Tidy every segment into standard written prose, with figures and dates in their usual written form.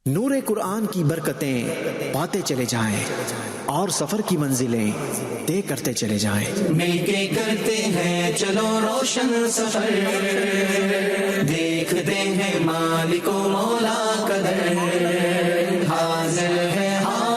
نور قرآن کی برکتیں پاتے چلے جائیں اور سفر کی منزلیں طے کرتے چلے جائیں. مل کے کرتے ہیں چلو روشن سفر، دیکھتے ہیں مالک و مولا قدر، حاضر ہے ہم.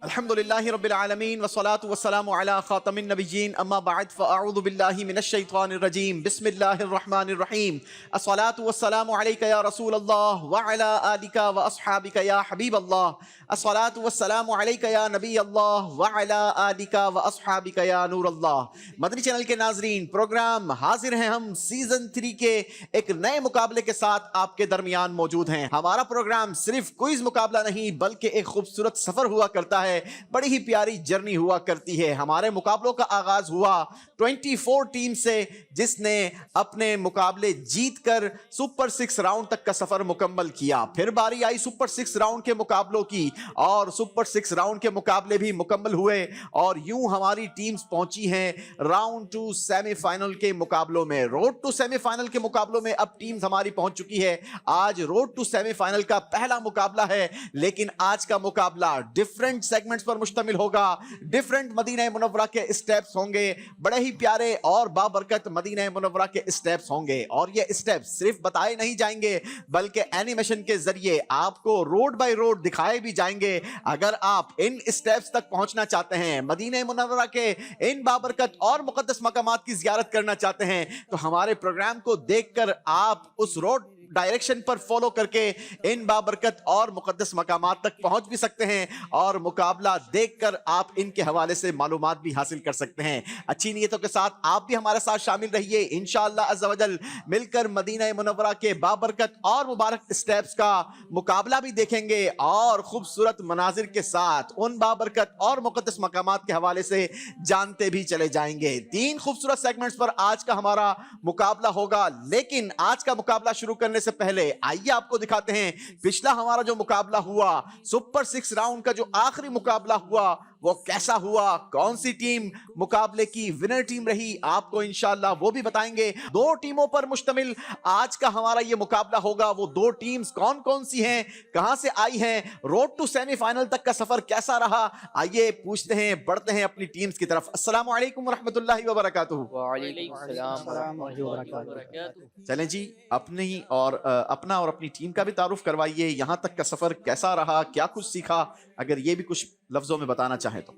الحمدللہ رب العالمین والصلاة والسلام علی خاتم النبیین، اما بعد فاعوذ باللہ من الشیطان الرجیم، بسم اللہ الرحمن الرحیم. الصلاة والسلام علیک یا رسول اللہ وعلی آلک واصحابک یا حبیب اللہ. الصلاة والسلام علیک یا نبی اللہ وعلی آلک واصحابک یا نور اللہ. مدنی چینل کے ناظرین، پروگرام حاضر ہیں ہم سیزن 3 کے ایک نئے مقابلے کے ساتھ آپ کے درمیان موجود ہیں. ہمارا پروگرام صرف کوئز مقابلہ نہیں بلکہ ایک خوبصورت سفر ہوا کرتا ہے، بڑی ہی پیاری جرنی ہوا کرتی ہے. ہمارے مقابلوں کا آغاز ہوا 24 ٹیم سے، جس نے اپنے مقابلے جیت کر سپر 6 راؤنڈ تک کا سفر مکمل کیا. پھر باری آئی سپر 6 راؤنڈ کے مقابلوں کی، اور سپر 6 راؤنڈ کے مقابلے بھی مکمل ہوئے، اور یوں ہماری ٹیمز پہنچی ہیں راؤنڈ 2 سیمی فائنل کے مقابلوں میں. روڈ ٹو سیمی فائنل کے مقابلوں میں اب ٹیمز ہماری پہنچ چکی ہے. آج روڈ ٹو سیمی فائنل کا پہلا مقابلہ ہے، لیکن آج کا مقابلہ ڈیفرنٹ سیگمنٹس پر مشتمل ہوگا. ڈیفرنٹ مدینہ منورہ کے اسٹیپس ہوں گے، بڑے ہی پیارے اور بابرکت مدینہ منورہ کے اسٹیپس ہوں گے، اور یہ اسٹیپس صرف بتائے نہیں جائیں گے بلکہ اینیمیشن کے ذریعے آپ کو روڈ بائی روڈ دکھائے بھی جائیں گے. اگر آپ ان اسٹیپس تک پہنچنا چاہتے ہیں، مدینہ منورہ کے ان بابرکت اور مقدس مقامات کی زیارت کرنا چاہتے ہیں، تو ہمارے پروگرام کو دیکھ کر آپ اس روڈ ڈائریکشن پر فالو کر کے ان بابرکت اور مقدس مقامات تک پہنچ بھی سکتے ہیں، اور مقابلہ دیکھ کر آپ ان کے حوالے سے معلومات بھی حاصل کر سکتے ہیں. اچھی نیتوں کے ساتھ آپ بھی ہمارے ساتھ شامل رہیے. انشاءاللہ عز و جل مل کر مدینہ منورہ کے بابرکت اور مبارک اسٹیپس کا مقابلہ بھی دیکھیں گے، اور خوبصورت مناظر کے ساتھ ان بابرکت اور مقدس مقامات کے حوالے سے جانتے بھی چلے جائیں گے. 3 خوبصورت سیگمنٹس پر آج کا ہمارا مقابلہ ہوگا، لیکن آج کا مقابلہ شروع کرنے سے پہلے آئیے آپ کو دکھاتے ہیں پچھلا ہمارا جو مقابلہ ہوا، سپر 6 راؤنڈ کا جو آخری مقابلہ ہوا، وہ کیسا ہوا، کون سی ٹیم مقابلے کی ونر ٹیم رہی، آپ کو انشاءاللہ وہ بھی بتائیں گے. 2 ٹیموں پر مشتمل آج کا ہمارا یہ مقابلہ ہوگا. وہ 2 ٹیمز کون کون سی ہیں، کہاں سے آئی ہیں، روڈ ٹو سیمی فائنل تک کا سفر کیسا رہا، آئیے پوچھتے ہیں، بڑھتے ہیں اپنی ٹیمز کی طرف. السلام علیکم ورحمۃ اللہ وبرکاتہ. وعلیکم السلام ورحمۃ اللہ وبرکاتہ. چلیں جی، اپنا اور اپنی ٹیم کا بھی تعارف کروائیے. یہاں تک کا سفر کیسا رہا، کیا کچھ سیکھا، اگر یہ بھی کچھ لفظوں میں بتانا چاہیں تو.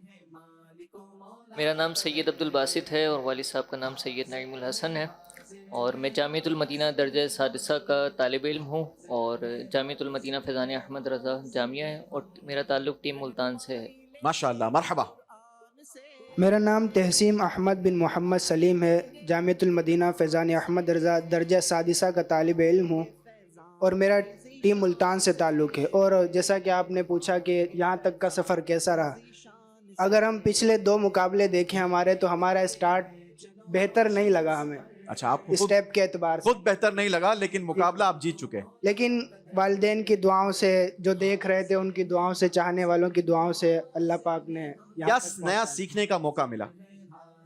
میرا نام سید عبدالباسط ہے اور والد صاحب کا نام سید نعیم الحسن ہے، اور میں جامعۃ المدینہ درجہ سادسہ کا طالب علم ہوں، اور جامعۃ المدینہ فیضان احمد رضا جامعہ ہے، اور میرا تعلق ٹیم ملتان سے ہے. ماشاءاللہ، مرحبا. میرا نام تحسین احمد بن محمد سلیم ہے، جامعۃ المدینہ فیضان احمد رضا درجہ سادسہ کا طالب علم ہوں، اور میرا ٹیم ملتان سے تعلق ہے. اور جیسا کہ آپ نے پوچھا کہ یہاں تک کا سفر کیسا رہا، اگر ہم پچھلے 2 مقابلے دیکھیں ہمارے، تو ہمارا اسٹارٹ بہتر نہیں لگا ہمیں. اچھا، آپ کو اسٹیپ کے اعتبار سے خود بہتر نہیں لگا، لیکن مقابلہ آپ جیت چکے. لیکن والدین کی دعاؤں سے، جو دیکھ رہے تھے ان کی دعاؤں سے، چاہنے والوں کی دعاؤں سے اللہ پاک نے کیا نیا سیکھنے کا موقع ملا؟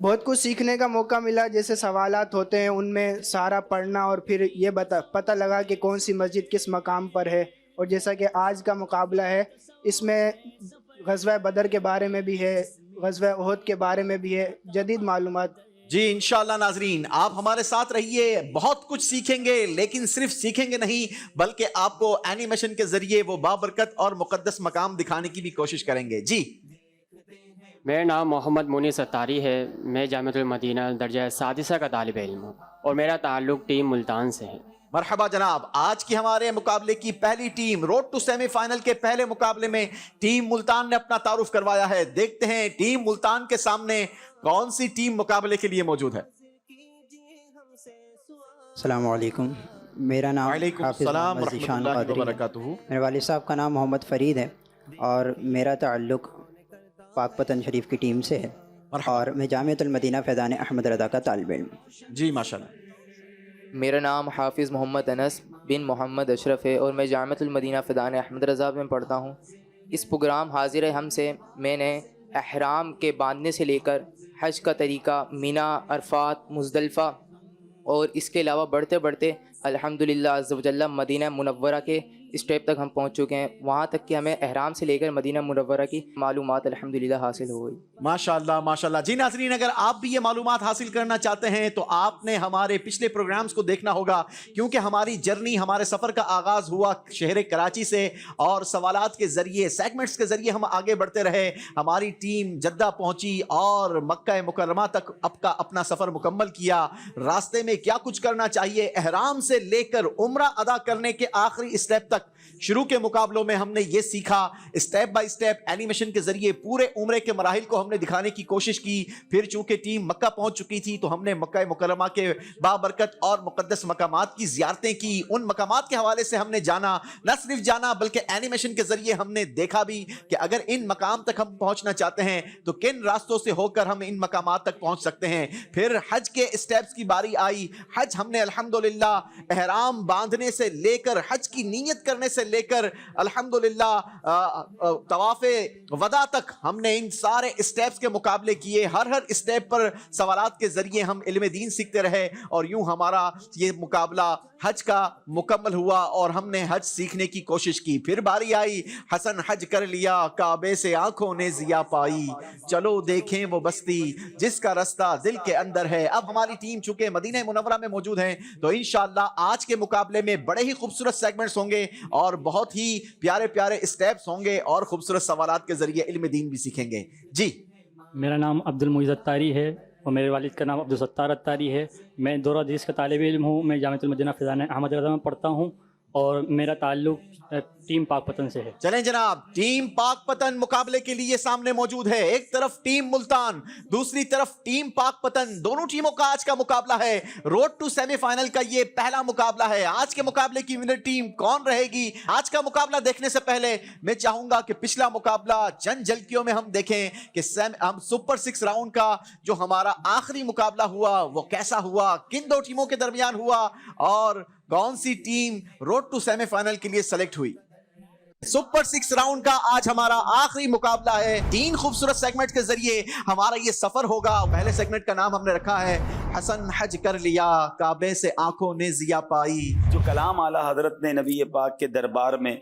بہت کچھ سیکھنے کا موقع ملا. جیسے سوالات ہوتے ہیں ان میں سارا پڑھنا، اور پھر یہ پتہ لگا کہ کون سی مسجد کس مقام پر ہے. اور جیسا کہ آج کا مقابلہ ہے، اس میں غزوہ بدر کے بارے میں بھی ہے، غزوہ احد کے بارے میں بھی ہے، جدید معلومات. جی انشاءاللہ ناظرین، آپ ہمارے ساتھ رہیے. بہت کچھ سیکھیں گے، لیکن صرف سیکھیں گے نہیں بلکہ آپ کو اینیمیشن کے ذریعے وہ بابرکت اور مقدس مقام دکھانے کی بھی کوشش کریں گے. جی. میرا نام محمد منی ستاری ہے، میں جامعۃ المدینہ درجہ سادسہ کا طالب علم ہوں، اور میرا تعلق ٹیم ملتان سے ہے. مرحبا جناب. آج کی ہمارے مقابلے کی پہلی team, road to semi final کے پہلے مقابلے میں ٹیم ملتان نے اپنا تعارف کروایا ہے. دیکھتے ہیں ٹیم ملتان کے سامنے کون سی ٹیم مقابلے کے لیے موجود ہے. السلام علیکم، میرا نام وعلیکم حافظ السلام محمد ورحمۃ ذیشان اللہ قادری ہے. وبرکاتہ. میرے والد صاحب کا نام محمد فرید ہے، اور میرا تعلق پاک پتن شریف کی ٹیم سے ہے، اور میں جامعۃ المدینہ فیضان احمد رضا کا طالب علم ہوں. جی ماشاءاللہ. میرا نام حافظ محمد انس بن محمد اشرف ہے، اور میں جامعۃ المدینہ فیضان احمد رضا میں پڑھتا ہوں. اس پروگرام حاضر ہم سے میں نے احرام کے باندھنے سے لے کر حج کا طریقہ، مینا، عرفات، مزدلفہ، اور اس کے علاوہ بڑھتے بڑھتے الحمدللہ عز و جل مدینہ منورہ کے اسٹیپ تک ہم پہنچ چکے ہیں، وہاں تک کہ ہمیں احرام سے لے کر مدینہ منورہ کی معلومات الحمدللہ حاصل ہو گئی۔ ماشاءاللہ ماشاءاللہ۔ جی ناظرین، اگر آپ بھی یہ معلومات حاصل کرنا چاہتے ہیں تو آپ نے ہمارے پچھلے پروگرامز کو دیکھنا ہوگا، کیونکہ ہماری جرنی، ہمارے سفر کا آغاز ہوا شہر کراچی سے، اور سوالات کے ذریعے، سیگمنٹس کے ذریعے ہم آگے بڑھتے رہے۔ ہماری ٹیم جدہ پہنچی اور مکہ مکرمہ تک اپنا سفر مکمل کیا۔ راستے میں کیا کچھ کرنا چاہیے، احرام سے لے کر عمرہ ادا کرنے کے آخری اسٹیپ تک، شروع کے مقابلوں میں ہم نے یہ سیکھا، اسٹیپ بائی اسٹیپ اینیمیشن کے ذریعے پورے عمرے کے مراحل کو ہم نے دکھانے کی کوشش کی۔ پھر چونکہ ٹیم مکہ پہنچ چکی تھی تو ہم نے مکہ مکرمہ کے بابرکت اور مقدس مقامات کی زیارتیں کی۔ ان مقامات کے حوالے سے ہم نے جانا، نہ صرف جانا بلکہ اینیمیشن کے ذریعے ہم نے دیکھا بھی کہ اگر ان مقام تک ہم پہنچنا چاہتے ہیں تو کن راستوں سے ہو کر ہم ان مقامات تک پہنچ سکتے ہیں۔ پھر حج کے اسٹیپس کی باری آئی۔ حج ہم نے الحمدللہ احرام باندھنے سے لے کر، حج کی نیت کرنے سے لے کر الحمدللہ طواف وداع تک ہم نے ان سارے اسٹیپس کے مقابلے کیے۔ ہر اسٹیپ پر سوالات کے ذریعے ہم علم دین سیکھتے رہے، اور یوں ہمارا یہ مقابلہ حج کا مکمل ہوا اور ہم نے حج سیکھنے کی کوشش کی۔ پھر باری آئی، حسن حج کر لیا، کعبے سے آنکھوں نے ضیا پائی، چلو دیکھیں وہ بستی جس کا رستہ دل کے اندر ہے۔ اب ہماری ٹیم چونکہ مدینہ منورہ میں موجود ہیں تو انشاءاللہ آج کے مقابلے میں بڑے ہی خوبصورت سیگمنٹس ہوں گے اور بہت ہی پیارے پیارے اسٹیپس ہوں گے، اور خوبصورت سوالات کے ذریعے علم دین بھی سیکھیں گے۔ جی، میرا نام عبد المعیز اتاری ہے اور میرے والد کا نام عبدالستار اتاری ہے۔ میں دورہ حدیث کا طالب علم ہوں۔ میں جامعۃ المدینہ فیضان احمد رضا میں پڑھتا ہوں اور میرا تعلق ٹیم پاک پتن سے ہے۔ چلیں جناب، ٹیم پاک پتن مقابلے کے لیے سامنے موجود ہے۔ ایک طرف ٹیم ملتان، دوسری طرف ٹیم پاک پتن۔ دونوں ٹیموں کا آج کا مقابلہ ہے، روڈ ٹو سیمی فائنل کا یہ پہلا مقابلہ ہے۔ آج کے مقابلے کی ونر ٹیم کون رہے گی؟ آج کا مقابلہ دیکھنے سے پہلے میں چاہوں گا کہ پچھلا مقابلہ چند جھلکیوں میں ہم دیکھیں کہ ہم سپر 6 راؤنڈ کا جو ہمارا آخری مقابلہ ہوا وہ کیسا ہوا، کن دو ٹیموں کے درمیان ہوا، اور کون سی team road to semi final کے لیے سلیکٹ ہوئی۔ سپر 6 راؤنڈ کا آج ہمارا آخری مقابلہ ہے۔ 3 خوبصورت سیگمنٹ کے ذریعے ہمارا یہ سفر ہوگا۔ پہلے سیگمنٹ کا نام ہم نے رکھا ہے حسن حج کر لیا، کعبے سے آنکھوں نے ضیا پائی۔ جو کلام اعلیٰ حضرت نے نبی پاک کے دربار میں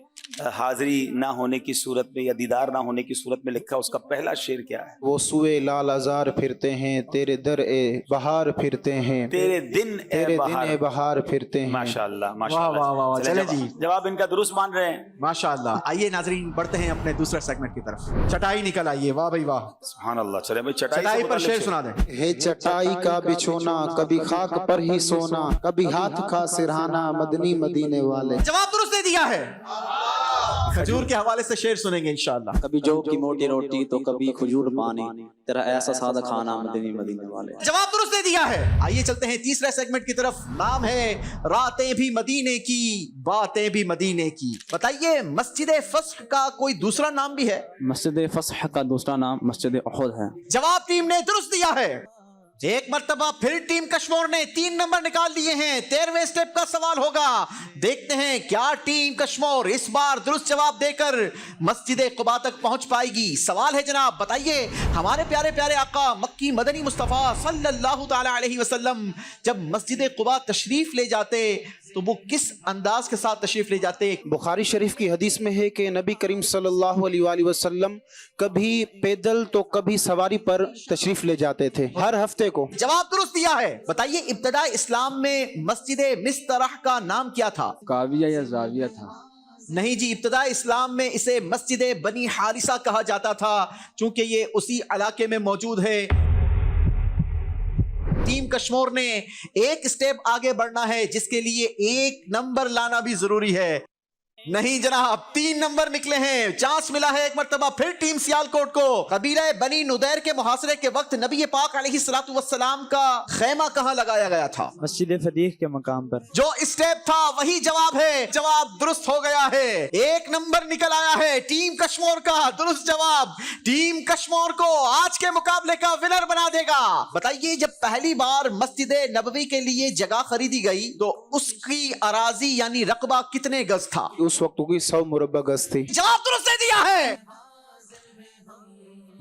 حاضری نہ ہونے کی صورت میں یا دیدار نہ ہونے کی صورت میں لکھا، اس کا پہلا شعر کیا ہے؟ وہ سوئے لال ازار پھرتے ہیں، تیرے در اے بہار پھرتے ہیں، تیرے دن اے بہار پھرتے ہیں۔ ماشاءاللہ واہ، چلیں جی، جواب ان کا درست مان رہے ہیں ماشاءاللہ۔ آئیے ناظرین بڑھتے ہیں اپنے دوسرے سیگمنٹ کی طرف۔ چٹائی نکل آئیے، واہ بھائی واہ، سبحان اللہ۔ چلے بھائی، چٹائی پر شعر سنا دیں۔ ہے چٹائی کا بچھونا، کبھی خاک پر ہی سونا، کبھی ہاتھ کا سرہانا، مدنی مدینے والے۔ جواب درست دے دیا ہے۔ کھجور کے حوالے سے شعر سنیں گے انشاءاللہ۔ کبھی جو کی موٹی روٹی تو کبھی کھجور پانی، تیرا ایسا سادہ کھانا مدنی مدینے والے۔ جواب درست دے دیا ہے۔ آئیے چلتے ہیں تیسرے سیگمنٹ کی طرف۔ نام ہے راتیں بھی مدینے کی، باتیں بھی مدینے کی۔ بتائیے مسجد فصح کا کوئی دوسرا نام بھی ہے؟ مسجد فصح کا دوسرا نام مسجد احد ہے۔ جواب ٹیم نے درست دیا ہے۔ ایک مرتبہ پھر ٹیم کشمور نے 3 نمبر نکال لیے ہیں۔ 13ویں اسٹیپ کا سوال ہوگا، دیکھتے ہیں کیا ٹیم کشمور اس بار درست جواب دے کر مسجد قباء تک پہنچ پائے گی۔ سوال ہے جناب، بتائیے ہمارے پیارے پیارے آقا مکی مدنی مصطفیٰ صلی اللہ تعالی علیہ وسلم جب مسجد قباء تشریف لے جاتے تو وہ کس انداز کے ساتھ تشریف لے جاتے؟ بخاری شریف کی حدیث میں ہے کہ نبی کریم صلی اللہ علیہ وآلہ وسلم کبھی پیدل تو کبھی سواری پر تشریف لے جاتے تھے ہر ہفتے کو۔ جواب درست دیا ہے۔ بتائیے ابتداء اسلام میں مسجد مسترح کا نام کیا تھا؟ کعبیہ یا زاویہ تھا؟ نہیں جی، ابتداء اسلام میں اسے مسجد بنی حارثہ کہا جاتا تھا، چونکہ یہ اسی علاقے میں موجود ہے۔ ٹیم کشمور نے ایک اسٹیپ آگے بڑھنا ہے، جس کے لیے 1 نمبر لانا بھی ضروری ہے۔ نہیں جناب، 3 نمبر نکلے ہیں، چانس ملا ہے ایک مرتبہ پھر ٹیم سیالکوٹ کو۔ قبیلہ بنی ندیر کے محاصرے کے وقت نبی پاک علیہ الصلوۃ والسلام کا خیمہ کہاں لگایا گیا تھا؟ مسجد فدیق کے مقام پر۔ جو اسٹیپ تھا وہی جواب ہے، جواب درست ہو گیا ہے۔ 1 نمبر نکل آیا ہے ٹیم کشمور کا، درست جواب ٹیم کشمور کو آج کے مقابلے کا ونر بنا دے گا۔ بتائیے جب پہلی بار مسجد نبوی کے لیے جگہ خریدی گئی تو اس کی اراضی یعنی رقبہ کتنے گز تھا؟ اس وقت کی 100 مربع گز تھی۔ جواب درست دے دیا ہے۔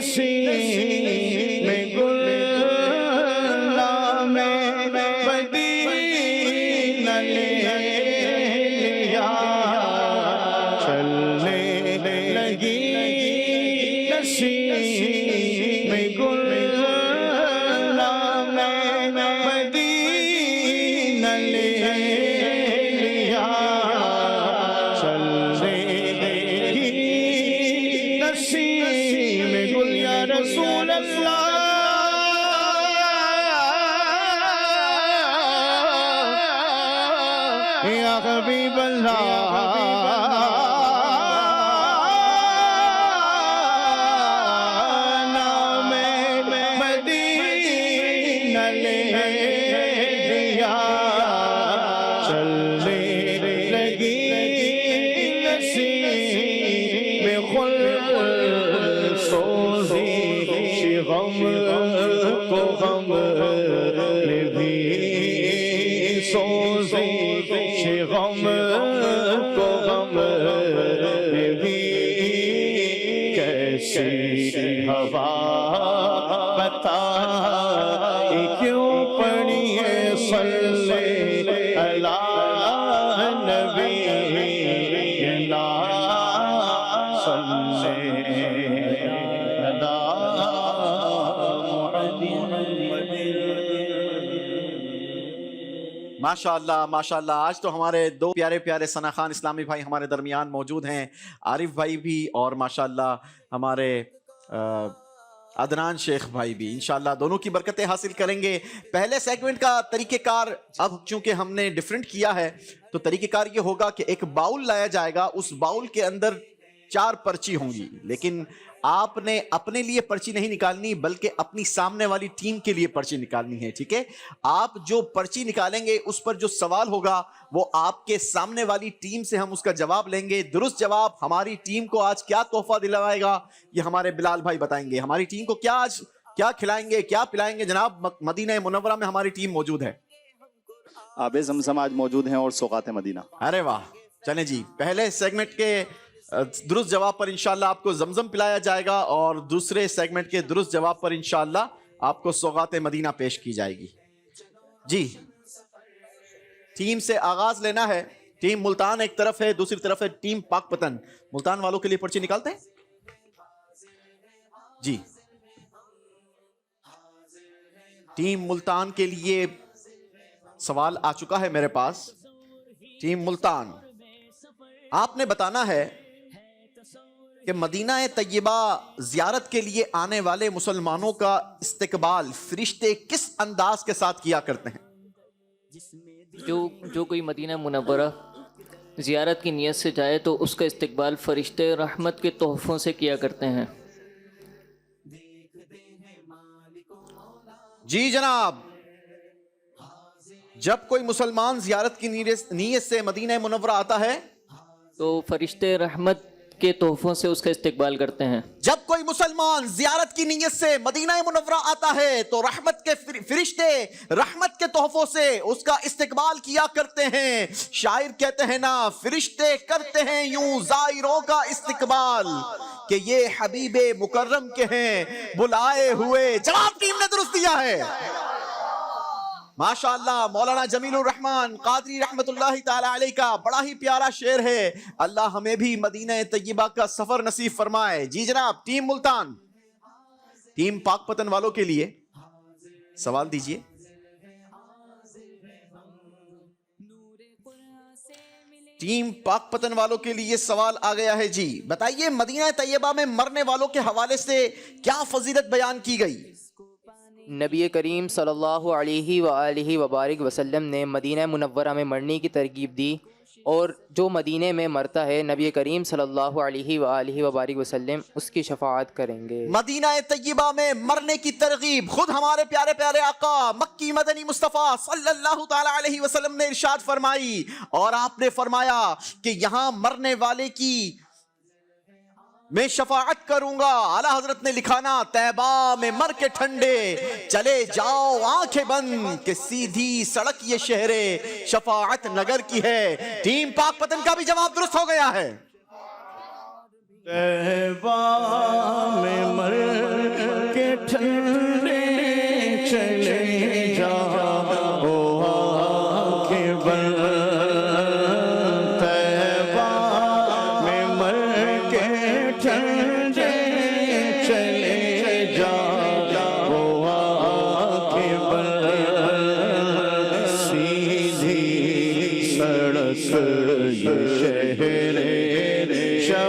نسیم گل نام مدینہ لے لیا چلنے لگی نسیم گل نام مدینہ لے لیا چلنے لگی نسیم گل یا رسول اللہ یا حبیب اللہ نام مدینہ لے لیا چلنے لگی نسیم خلق سوزی غم کو غم بھی سوزی غم کو غم بھی کیسی ہوا بتا کیوں پڑی ہے صلی علی نبی ماشاءاللہ ماشاءاللہ. آج تو ہمارے دو پیارے پیارے ثنا خان اسلامی بھائی ہمارے درمیان موجود ہیں، عارف بھائی بھی اور ماشاءاللہ ہمارے عدنان شیخ بھائی بھی. انشاءاللہ دونوں کی برکتیں حاصل کریں گے. پہلے سیگمنٹ کا طریقہ کار اب چونکہ ہم نے ڈیفرنٹ کیا ہے تو طریقہ کار یہ ہوگا کہ ایک باؤل لایا جائے گا، اس باؤل کے اندر 4 پرچی ہوں گی، لیکن آپ نے اپنے لیے پرچی نہیں نکالنی بلکہ اپنی سامنے والی ٹیم کے لیے پرچی نکالنی ہے. ٹھیک ہے، آپ جو پرچی نکالیں گے اس پر جو سوال ہوگا وہ آپ کے سامنے والی ٹیم سے ہم اس کا جواب لیں گے. درست جواب ہماری ٹیم کو آج کیا تحفہ دلوائے گا یہ ہمارے بلال بھائی بتائیں گے. ہماری ٹیم کو کیا آج کیا کھلائیں گے، کیا پلائیں گے؟ جناب مدینہ منورہ میں ہماری ٹیم موجود ہے، آب زمزم آج موجود ہیں اور سوغات مدینہ. ارے واہ. چلیں جی، پہلے سیگمنٹ کے درست جواب پر انشاءاللہ آپ کو زمزم پلایا جائے گا اور دوسرے سیگمنٹ کے درست جواب پر انشاءاللہ آپ کو سوغات مدینہ پیش کی جائے گی. جی، ٹیم سے آغاز لینا ہے. ٹیم ملتان ایک طرف ہے، دوسری طرف ہے ٹیم پاک پتن. ملتان والوں کے لیے پرچی نکالتے ہیں جی. ٹیم ملتان کے لیے سوال آ چکا ہے میرے پاس. ٹیم ملتان، آپ نے بتانا ہے کہ مدینہ طیبہ زیارت کے لیے آنے والے مسلمانوں کا استقبال فرشتے کس انداز کے ساتھ کیا کرتے ہیں؟ جو کوئی مدینہ منورہ زیارت کی نیت سے جائے تو اس کا استقبال فرشتے رحمت کے تحفوں سے کیا کرتے ہیں. جی جناب، جب کوئی مسلمان زیارت کی نیت سے مدینہ منورہ آتا ہے تو فرشتے رحمت کے تحفوں سے اس کا استقبال کرتے ہیں. جب کوئی مسلمان زیارت کی نیت سے مدینہ منورہ آتا ہے تو رحمت کے فرشتے رحمت کے تحفوں سے اس کا استقبال کیا کرتے ہیں. شاعر کہتے ہیں نا، فرشتے کرتے ہیں یوں زائروں کا استقبال کہ یہ حبیب مکرم کے ہیں بلائے ہوئے. جواب ٹیم نے درست دیا ہے. ماشاءاللہ. مولانا جمیل الرحمن قادری رحمت اللہ تعالی علیہ کا بڑا ہی پیارا شعر ہے. اللہ ہمیں بھی مدینہ طیبہ کا سفر نصیب فرمائے. جی جناب، ٹیم ملتان، ٹیم پاک پتن والوں کے لیے سوال دیجئے. ٹیم پاک پتن والوں کے لیے سوال آ گیا ہے. جی بتائیے، مدینہ طیبہ میں مرنے والوں کے حوالے سے کیا فضیلت بیان کی گئی؟ نبی کریم صلی اللہ علیہ وآلہ وبارک وسلم نے مدینہ منورہ میں مرنے کی ترغیب دی، اور جو مدینہ میں مرتا ہے نبی کریم صلی اللہ علیہ وآلہ وبارک وسلم اس کی شفاعت کریں گے. مدینہ طیبہ میں مرنے کی ترغیب خود ہمارے پیارے پیارے آقا مکی مدنی مصطفیٰ صلی اللہ تعالی علیہ وسلم نے ارشاد فرمائی، اور آپ نے فرمایا کہ یہاں مرنے والے کی میں شفاعت کروں گا. اعلیٰ حضرت نے لکھانا، طیبہ میں مر کے ٹھنڈے چلے جاؤ آنکھیں بند کہ سیدھی سڑک یہ شہر شفاعت نگر کی ہے. ٹیم پاک پتن کا بھی جواب درست ہو گیا ہے. طیبہ میں مر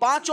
5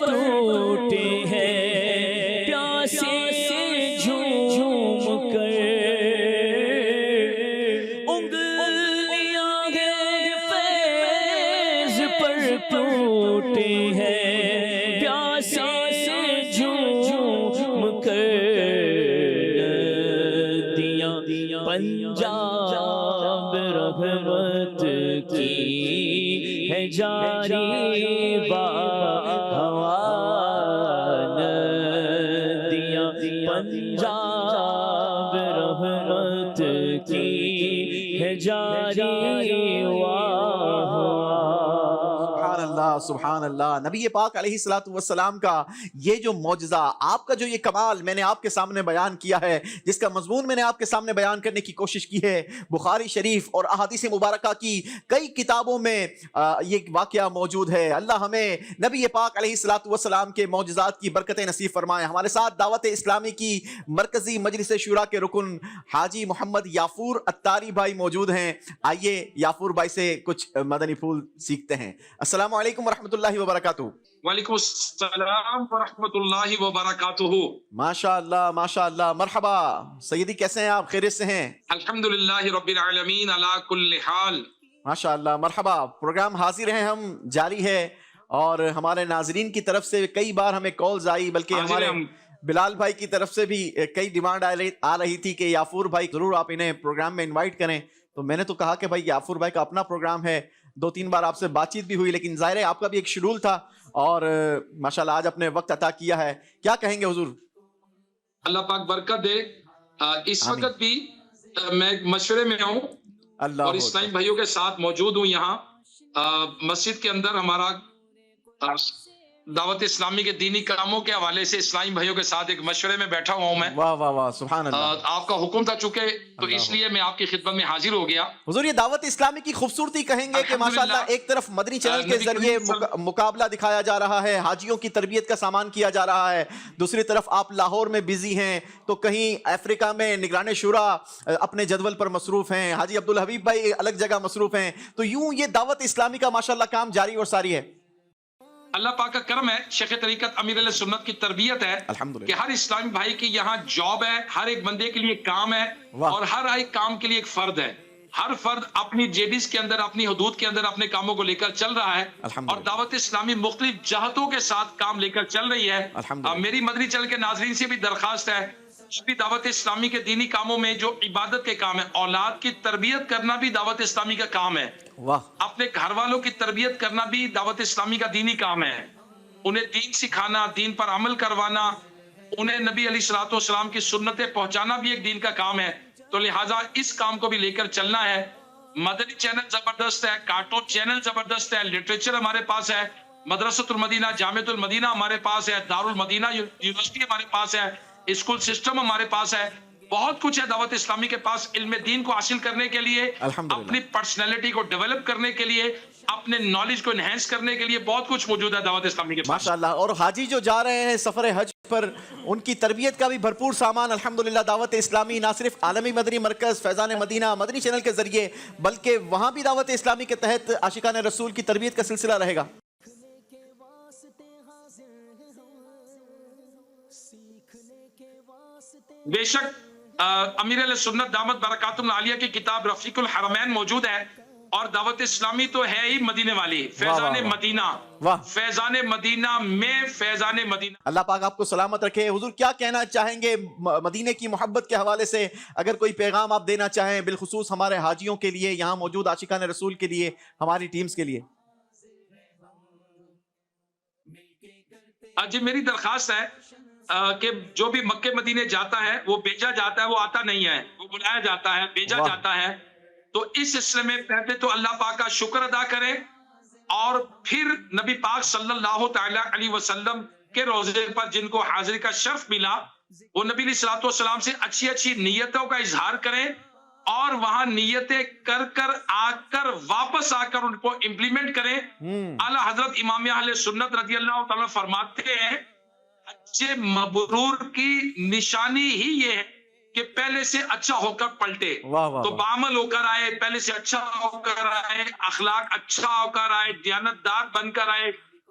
پر ٹوٹے ہیں پیاسے جھوم کر انگلیاں فیض پر ٹوٹے ہیں پیاسے جھوم کر ندیاں پنجاب رحمت کی ہے جاری ہوا ندیاں پنجاب رحمت کی ہے جاری سبحان اللہ. نبی پاک علیہ الصلوۃ والسلام کا یہ جو معجزہ، آپ کا جو یہ کمال میں نے آپ کے سامنے بیان کیا ہے، جس کا مضمون میں نے آپ کے سامنے بیان کرنے کی کوشش کی ہے، بخاری شریف اور احادیث مبارکہ کی کئی کتابوں میں یہ واقعہ موجود ہے. اللہ ہمیں نبی پاک علیہ الصلوۃ والسلام کے معجزات کی برکتیں نصیب فرمائے. ہمارے ساتھ دعوت اسلامی کی مرکزی مجلس شورا کے رکن حاجی محمد یافور اتاری بھائی موجود ہیں. آئیے یافور بھائی سے کچھ مدنی پھول سیکھتے ہیں. السلام علیکم ورحمۃ اللہ وبرکاتہ. وعلیکم السلام ورحمۃ اللہ وبرکاتہ. ماشاء اللہ ماشاء اللہ. مرحبا سیدی، کیسے ہیں آپ؟ خیریت سے ہیں؟ الحمدللہ رب العالمین علی کل حال. ماشاء اللہ. مرحبا. پروگرام حاضر ہیں ہم جاری ہے، اور ہمارے ناظرین کی طرف سے کئی بار ہمیں کالز آئی، بلکہ ہمارے بلال بھائی کی طرف سے بھی کئی ڈیمانڈ آ رہی تھی کہ یافور بھائی ضرور آپ انہیں پروگرام میں انوائٹ کریں. تو میں نے تو کہا کہ بھائی یافور بھائی کا اپنا پروگرام ہے، 2-3 بار آپ سے بات چیت بھی ہوئی، لیکن ظاہر ہے آپ کا بھی ایک شیڈول تھا، اور ماشاءاللہ آج اپنے وقت عطا کیا ہے. کیا کہیں گے حضور؟ اللہ پاک برکت دے. اس وقت بھی میں مشورے میں ہوں اور اسلامی بھائیوں کے ساتھ موجود ہوں. یہاں مسجد کے اندر ہمارا دعوت اسلامی کے دینی کاموں کے حوالے سے اسلامی بھائیوں کے ساتھ ایک مشورے میں بیٹھا ہوا ہوں میں. واہ واہ واہ، سبحان اللہ. آپ کا حکم تھا چونکہ، تو اس لیے میں آپ کی خدمت میں حاضر ہو گیا. حضور یہ دعوت اسلامی کی خوبصورتی کہیں گے کہ ماشاءاللہ ایک طرف مدنی چینل کے ذریعے مقابلہ دکھایا جا رہا ہے، حاجیوں کی تربیت کا سامان کیا جا رہا ہے، دوسری طرف آپ لاہور میں بزی ہیں، تو کہیں افریقہ میں نگران شورا اپنے جدول پر مصروف ہیں، حاجی عبدالحبیب بھائی الگ جگہ مصروف ہیں، تو یوں یہ دعوت اسلامی کا ماشاءاللہ کام جاری اور ساری ہے. اللہ پاک کا کرم ہے، شیخ طریقت امیر علیہ سنت کی تربیت ہے کہ ہر اسلامی بھائی کی یہاں جاب ہے، ہر ایک بندے کے لیے کام ہے، اور ہر ایک کام کے لیے ایک فرد ہے. ہر فرد اپنی جیڈیز کے اندر، اپنی حدود کے اندر اپنے کاموں کو لے کر چل رہا ہے، اور دعوت اسلامی مختلف جہتوں کے ساتھ کام لے کر چل رہی ہے. میری مدنی چینل کے ناظرین سے بھی درخواست ہے، دعوت اسلامی کے دینی کاموں میں جو عبادت کے کام ہے، اولاد کی تربیت کرنا بھی دعوت اسلامی کا کام ہے. اپنے گھر والوں کی تربیت کرنا بھی دعوت اسلامی کا دینی کام ہے. انہیں دین سکھانا، دین پر عمل کروانا، انہیں نبی علیہ الصلوۃ والسلام کی سنتیں پہنچانا بھی ایک دین کا کام ہے. تو لہٰذا اس کام کو بھی لے کر چلنا ہے. مدنی چینل زبردست ہے، کارٹون چینل زبردست ہے، لٹریچر ہمارے پاس ہے، مدرسۃ المدینہ جامعۃ المدینہ ہمارے پاس ہے، دارالمدینہ یونیورسٹی ہمارے پاس ہے، اسکول سسٹم ہمارے پاس ہے. بہت کچھ ہے دعوت اسلامی کے پاس علم دین کو حاصل کرنے کے لیے، اپنی پرسنالٹی کو ڈیولپ کرنے کے لیے، اپنے نالج کو انہینس کرنے کے لیے بہت کچھ موجود ہے دعوت اسلامی کے پاس. ماشاءاللہ. اور حاجی جو جا رہے ہیں سفر حج پر، ان کی تربیت کا بھی بھرپور سامان الحمدللہ دعوت اسلامی نہ صرف عالمی مدنی مرکز فیضان مدینہ مدنی چینل کے ذریعے، بلکہ وہاں بھی دعوت اسلامی کے تحت عاشقان رسول کی تربیت کا سلسلہ رہے گا. بے شک امیر علیہ سنت دامت برکاتہم العالیہ کی کتاب رفیق الحرمین موجود ہے، اور دعوت اسلامی تو ہے ہی مدینے والی، فیضان مدینہ. فیضان مدینہ میں فیضان مدینہ. اللہ پاک آپ کو سلامت رکھے. حضور کیا کہنا چاہیں گے مدینے کی محبت کے حوالے سے؟ اگر کوئی پیغام آپ دینا چاہیں بالخصوص ہمارے حاجیوں کے لیے، یہاں موجود عاشقان رسول کے لیے، ہماری ٹیمز کے لیے. جی میری درخواست ہے کہ جو بھی مکہ مدینے جاتا ہے وہ بھیجا جاتا ہے، وہ آتا نہیں ہے، وہ بلایا جاتا ہے، بھیجا جاتا ہے. تو اس سلسلے میں پہلے تو اللہ پاک کا شکر ادا کرے، اور پھر نبی پاک صلی اللہ تعالی علیہ وسلم کے روزے پر جن کو حاضری کا شرف ملا، وہ نبی علیہ الصلوۃ والسلام سے اچھی اچھی نیتوں کا اظہار کریں، اور وہاں نیتیں کر آ کر واپس آ کر ان کو امپلیمنٹ کریں. اعلیٰ حضرت امام اہل سنت رضی اللہ تعالیٰ فرماتے ہیں حج مبرور کی نشانی ہی یہ ہے کہ پہلے سے اچھا ہو کر پلٹے. تو بعمل ہو کر آئے، پہلے سے اچھا ہو کر آئے، اخلاق اچھا ہو کر آئے، دیانت دار بن کر آئے،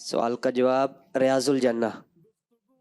سوال کا جواب ریاض الجنہ.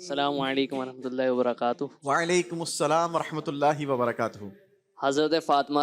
السلام علیکم ورحمۃ اللہ وبرکاتہ. وعلیکم السلام ورحمۃ اللہ وبرکاتہ. حضرت فاطمہ.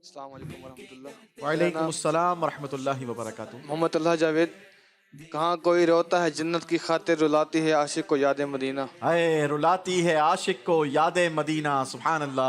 السلام علیکم ورحمۃ اللہ. وعلیکم السلام ورحمۃ اللہ وبرکاتہ. محمد اللہ جاوید. کہاں کوئی روتا ہے جنت کی خاطر، رلاتی ہے عاشق کو یاد مدینہ. اے رلاتی ہے عاشق کو یاد مدینہ. سبحان اللہ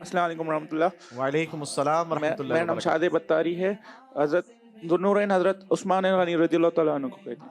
السلام علیکم ورحمۃ اللہ. وعلیکم السلام ورحمۃ اللہ. میرا نام شاد بطاری ہے. حضرت ذوالنورین حضرت عثمان غنی رضی اللہ تعالیٰ عنہ کو کہتے ہیں.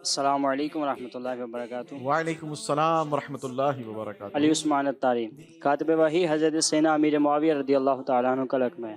السلام علیکم ورحمۃ اللہ وبرکاتہ. وعلیکم السلام ورحمۃ اللہ وبرکاتہ. علی عثمان الطاری. کاتب وحی حضرت سینا امیر معاویہ رضی اللہ تعالیٰ عنہ کا لقب ہے.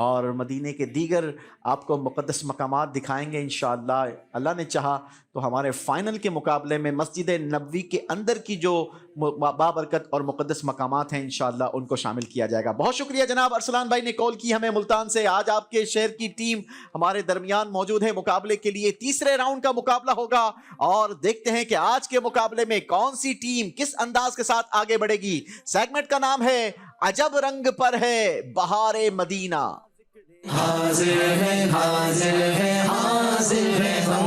اور مدینے کے دیگر آپ کو مقدس مقامات دکھائیں گے انشاءاللہ. اللہ نے چاہا تو ہمارے فائنل کے مقابلے میں مسجد نبوی کے اندر کی جو بابرکت اور مقدس مقامات ہیں انشاءاللہ ان کو شامل کیا جائے گا. بہت شکریہ جناب ارسلان بھائی نے کال کی ہمیں ملتان سے. آج آپ کے شہر کی ٹیم ہمارے درمیان موجود ہے مقابلے کے لیے. تیسرے راؤنڈ کا مقابلہ ہوگا اور دیکھتے ہیں کہ آج کے مقابلے میں کون سی ٹیم کس انداز کے ساتھ آگے بڑھے گی. سیگمنٹ کا نام ہے عجب رنگ پر ہے بہار مدینہ. حاضر ہے حاضر ہے حاضر ہے ہم.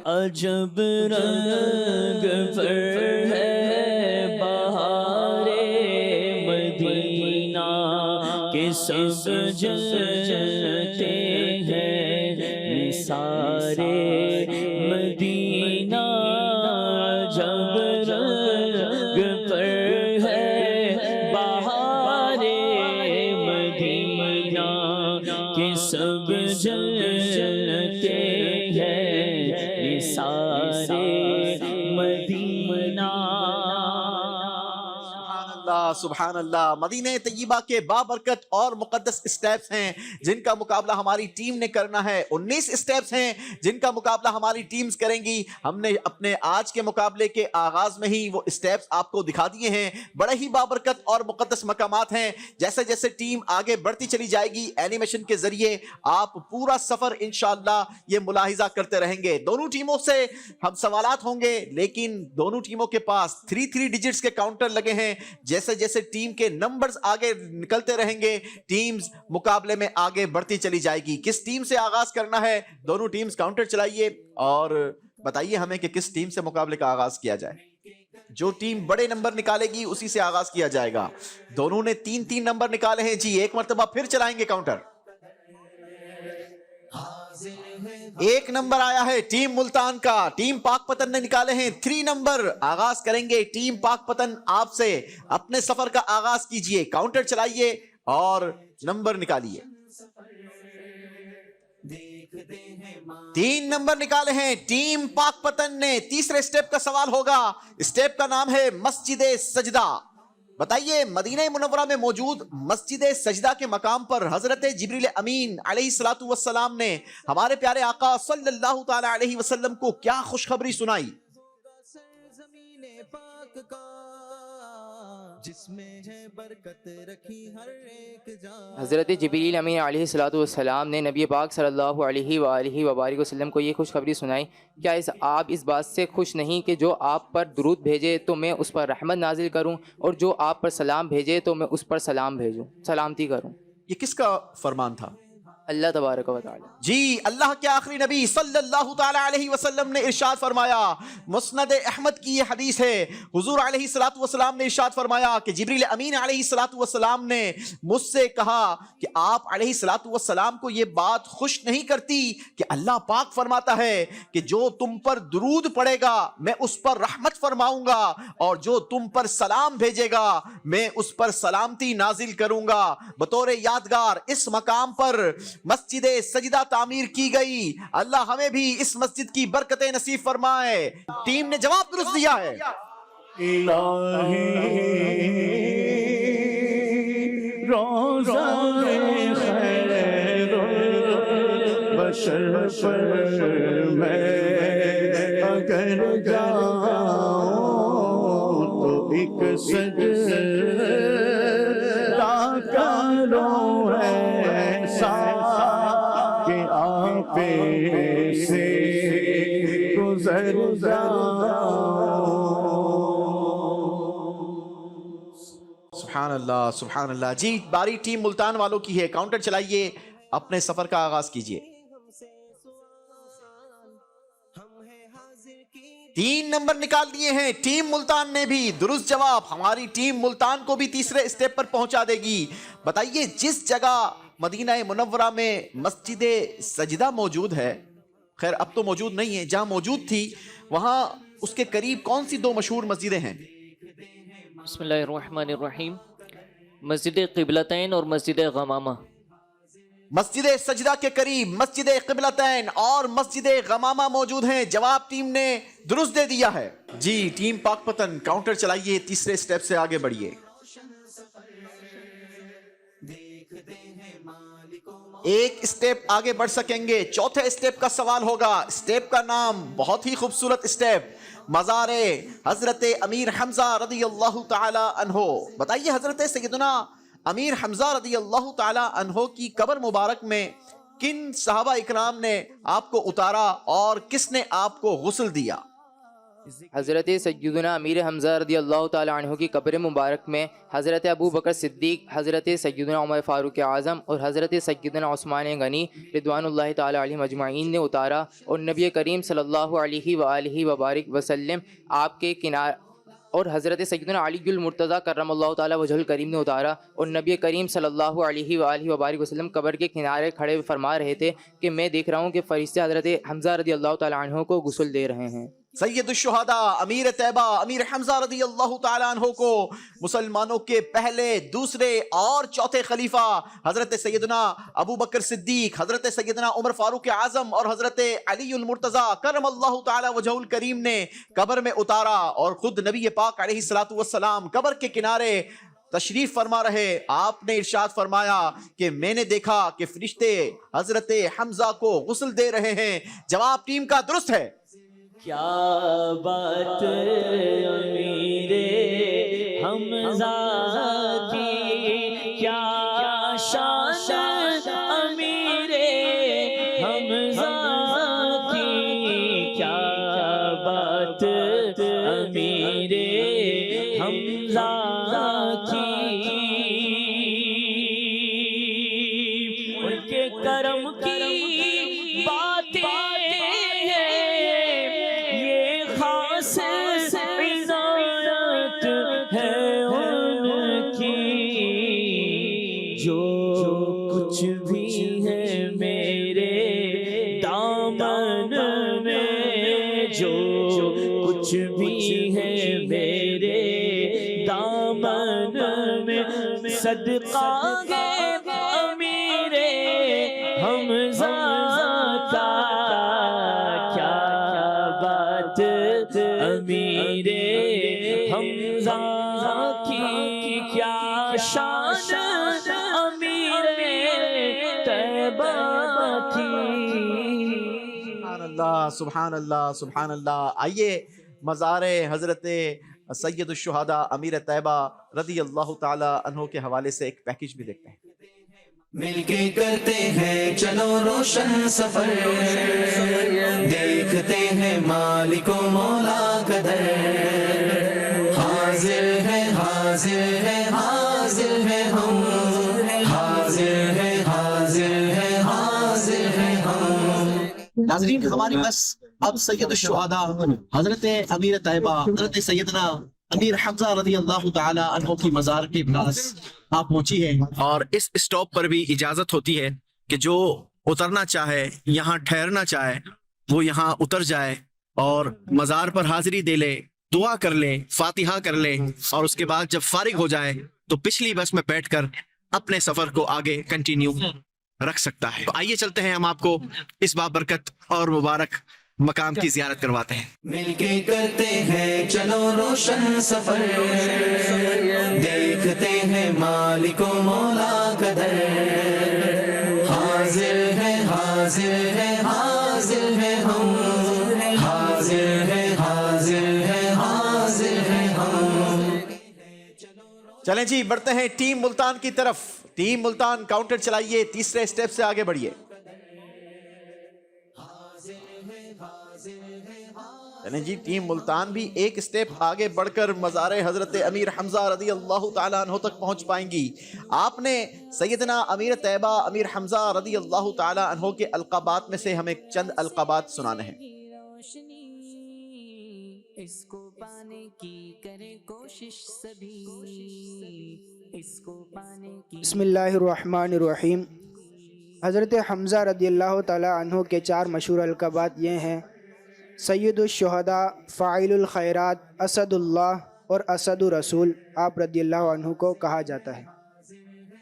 عجب رنگ پر ہے بہار مدینہ کہ سب جلتے ہیں نثار مدینہ. عجب رنگ پر ہے بہار مدینہ کہ سب جلتے ہیں نثار مدینہ. سبحان اللہ. مدینہ طیبہ کے بابرکت اور مقدس اسٹیپس ہیں جن کا مقابلہ ہماری ٹیم نے کرنا ہے. 19 اسٹیپس ہیں جن کا مقابلہ ہماری ٹیمز کریں گی. ہم نے اپنے آج کے مقابلے کے آغاز میں ہی وہ اسٹیپس آپ کو دکھا دیے ہیں. بڑے ہی بابرکت اور مقدس مقامات ہیں. جیسے جیسے ٹیم آگے بڑھتی چلی جائے گی اینیمیشن کے ذریعے آپ پورا سفر انشاءاللہ یہ ملاحظہ کرتے رہیں گے. دونوں ٹیموں سے ہم سوالات ہوں گے لیکن دونوں ٹیموں کے پاس 3 ڈیجٹس کے کاؤنٹر لگے ہیں. جیسے جیسے ٹیم کے نمبرز آگے نکلتے رہیں گے ٹیمز مقابلے میں آگے بڑھتی چلی جائے گی. کس ٹیم سے آغاز کرنا ہے؟ دونوں ٹیمز کاؤنٹر چلائیے اور بتائیے ہمیں کہ کس ٹیم سے مقابلے کا آغاز کیا جائے. جو ٹیم بڑے نمبر نکالے گی اسی سے آغاز کیا جائے گا. دونوں نے 3 نمبر نکالے ہیں. جی ایک مرتبہ پھر چلائیں گے کاؤنٹر. 1 نمبر آیا ہے ٹیم ملتان کا. ٹیم پاک پتن نے نکالے ہیں 3 نمبر. آغاز کریں گے ٹیم پاک پتن آپ سے. اپنے سفر کا آغاز کیجئے. کاؤنٹر چلائیے اور نمبر نکالیے. 3 نمبر نکالے ہیں ٹیم پاک پتن نے. تیسرے اسٹیپ کا سوال ہوگا. اسٹیپ کا نام ہے مسجد سجدہ. بتائیے مدینہ منورہ میں موجود مسجد سجدہ کے مقام پر حضرت جبریل امین علیہ السلام نے ہمارے پیارے آقا صلی اللہ تعالی علیہ وسلم کو کیا خوشخبری سنائی؟ حضرت جبریل امین علیہ السلام نے نبی پاک صلی اللہ علیہ وآلہ وبارک وسلم کو یہ خوشخبری سنائی. کیا آپ اس بات سے خوش نہیں کہ جو آپ پر درود بھیجے تو میں اس پر رحمت نازل کروں اور جو آپ پر سلام بھیجے تو میں اس پر سلامتی کروں؟ یہ کس کا فرمان تھا؟ اللہ تبارک و تعالی. جی اللہ کے آخری نبی صلی اللہ تعالی علیہ وسلم نے ارشاد فرمایا. مسند احمد کی یہ حدیث ہے. حضور علیہ السلام نے ارشاد فرمایا کہ جبریل امین علیہ السلام نے مجھ سے کہا کہ آپ علیہ السلام کو یہ بات خوش نہیں کرتی کہ اللہ پاک فرماتا ہے کہ جو تم پر درود پڑے گا میں اس پر رحمت فرماؤں گا اور جو تم پر سلام بھیجے گا میں اس پر سلامتی نازل کروں گا. بطور یادگار اس مقام پر مسجد سجدہ تعمیر کی گئی. اللہ ہمیں بھی اس مسجد کی برکتیں نصیب فرمائے. ٹیم نے جواب درست دیا ہے. الہی روزہ خیر بشر پر میں اگر جاؤں تو ایک سجدہ کروں ایسا کہ آپ سے گزر سبحان اللہ سبحان اللہ. جی باری ٹیم ملتان والوں کی ہے. کاؤنٹر چلائیے اپنے سفر کا آغاز کیجئے. 3 نمبر نکال دیے ہیں ٹیم ملتان نے بھی. درست جواب. ہماری ٹیم ملتان کو بھی تیسرے اسٹیپ پر پہنچا دے گی. بتائیے جس جگہ مدینہ منورہ میں مسجد سجدہ موجود ہے، خیر اب تو موجود نہیں ہے، جہاں موجود تھی وہاں اس کے قریب کون سی 2 مشہور مسجدیں ہیں؟ بسم اللہ الرحمن الرحیم. مسجد قبلتین اور مسجد غمامہ. مسجد سجدہ کے قریب مسجد قبلتین اور مسجد غمامہ موجود ہیں. جواب ٹیم نے درست دے دیا ہے. جی ٹیم پاک پتن کاؤنٹر چلائیے. تیسرے اسٹیپ سے آگے بڑھیے. ایک اسٹیپ آگے بڑھ سکیں گے. چوتھے اسٹیپ کا سوال ہوگا. اسٹیپ کا نام بہت ہی خوبصورت اسٹیپ, مزار حضرت امیر حمزہ رضی اللہ تعالی عنہ. بتائیے حضرت سیدنا امیر حمزہ رضی اللہ تعالی عنہ کی قبر مبارک میں کن صحابہ اکرام نے آپ کو اتارا اور کس نے آپ کو غسل دیا؟ حضرت سیدنا امیر حمزہ رضی اللہ تعالی عنہ کی قبر مبارک میں حضرت ابو بکر صدیق، حضرت سیدنا عمر فاروق اعظم اور حضرت سیدنا عثمان غنی رضوان اللہ تعالی علیہم اجمعین نے اتارا، اور نبی کریم صلی اللہ علیہ وآلہ وبارک وسلم آپ کے کنارے، اور حضرت سیدنا علی المرتضیٰ کرم اللہ تعالی وجہ الکریم نے اتارا، اور نبی کریم صلی اللہ علیہ وآلہ وبارک وسلم قبر کے کنارے کھڑے فرما رہے تھے کہ میں دیکھ رہا ہوں کہ فرشتے حضرت حمزہ رضی اللہ تعالی عنہ کو غسل دے رہے ہیں۔ سید الشہداء امیر طیبہ امیر حمزہ رضی اللہ تعالیٰ عنہ کو مسلمانوں کے پہلے، دوسرے اور چوتھے خلیفہ حضرت سیدنا ابو بکر صدیق، حضرت سیدنا عمر فاروق اعظم اور حضرت علی المرتضیٰ کرم اللہ تعالی وجہ الکریم نے قبر میں اتارا، اور خود نبی پاک علیہ الصلوۃ والسلام قبر کے کنارے تشریف فرما رہے۔ آپ نے ارشاد فرمایا کہ میں نے دیکھا کہ فرشتے حضرت حمزہ کو غسل دے رہے ہیں۔ جواب ٹیم کا درست ہے۔ کیا بات امیر حمزہ کی، کیا شان امیر حمزہ کی، کیا بات امیر حمزہ کی، ان کے کرم کی باتیں صدقہ ہے امیر حمزہ کا، کیا بات امیر حمزہ کی، کیا شان امیر طیبہ کی۔ سبحان اللہ سبحان اللہ سبحان اللہ۔ آئیے مزار حضرت سید الشہداء امیر طیبہ رضی اللہ تعالی عنہ کے حوالے سے ایک پیکج بھی دیکھتے ہیں۔ مل کے کرتے ہیں چلو روشن سفر، دیکھتے ہیں مالک و مولا کا در، حاضر ہے حاضر ہے حاضر ہے ہم، حاضر ہے حاضر ہے حاضر ہے ہم۔ ناظرین ہماری بس اب سید الشہداء حضرت امیر طیبہ حضرت سیدنا امیر حمزہ رضی اللہ تعالی عنہ کی مزار کے پاس آپ پہنچی ہے، اور اس اسٹاپ پر بھی اجازت ہوتی ہے کہ جو اترنا چاہے، یہاں ٹھہرنا چاہے، وہ یہاں اتر جائے اور مزار پر حاضری دے لے، دعا کر لے، فاتحہ کر لے، اور اس کے بعد جب فارغ ہو جائے تو پچھلی بس میں بیٹھ کر اپنے سفر کو آگے کنٹینیو رکھ سکتا ہے۔ آئیے چلتے ہیں، ہم آپ کو اس بابرکت اور مبارک مقام کی زیارت کرواتے ہیں۔ مل کے کرتے ہیں چلو روشن سفر، دیکھتے ہیں مالک و مولا کا در، حاضر ہے حاضر ہے حاضر ہے ہم، حاضر ہے حاضر ہے حاضر ہے ہم۔ چلیں جی بڑھتے ہیں ٹیم ملتان کی طرف۔ ٹیم ملتان کاؤنٹر چلائیے، تیسرے اسٹیپ سے آگے بڑھیے۔ چلیں جی ٹیم ملتان بھی ایک اسٹیپ آگے بڑھ کر مزار حضرت امیر حمزہ رضی اللہ تعالیٰ عنہ تک پہنچ پائیں گی۔ آپ نے سیدنا امیر طیبہ امیر حمزہ رضی اللہ تعالیٰ عنہ کے القابات میں سے ہمیں چند القابات سنانے ہیں۔ اس کو پانے کی کرے کوشش سبھی، اس کو پانے کی۔ بسم اللہ الرحمن الرحیم۔ حضرت حمزہ رضی اللہ تعالی عنہ کے چار مشہور القابات یہ ہیں: سید الشہداء، فاعل الخیرات، اسد اللہ اور اسد رسول۔ آپ رضی اللہ عنہ کو کہا جاتا ہے۔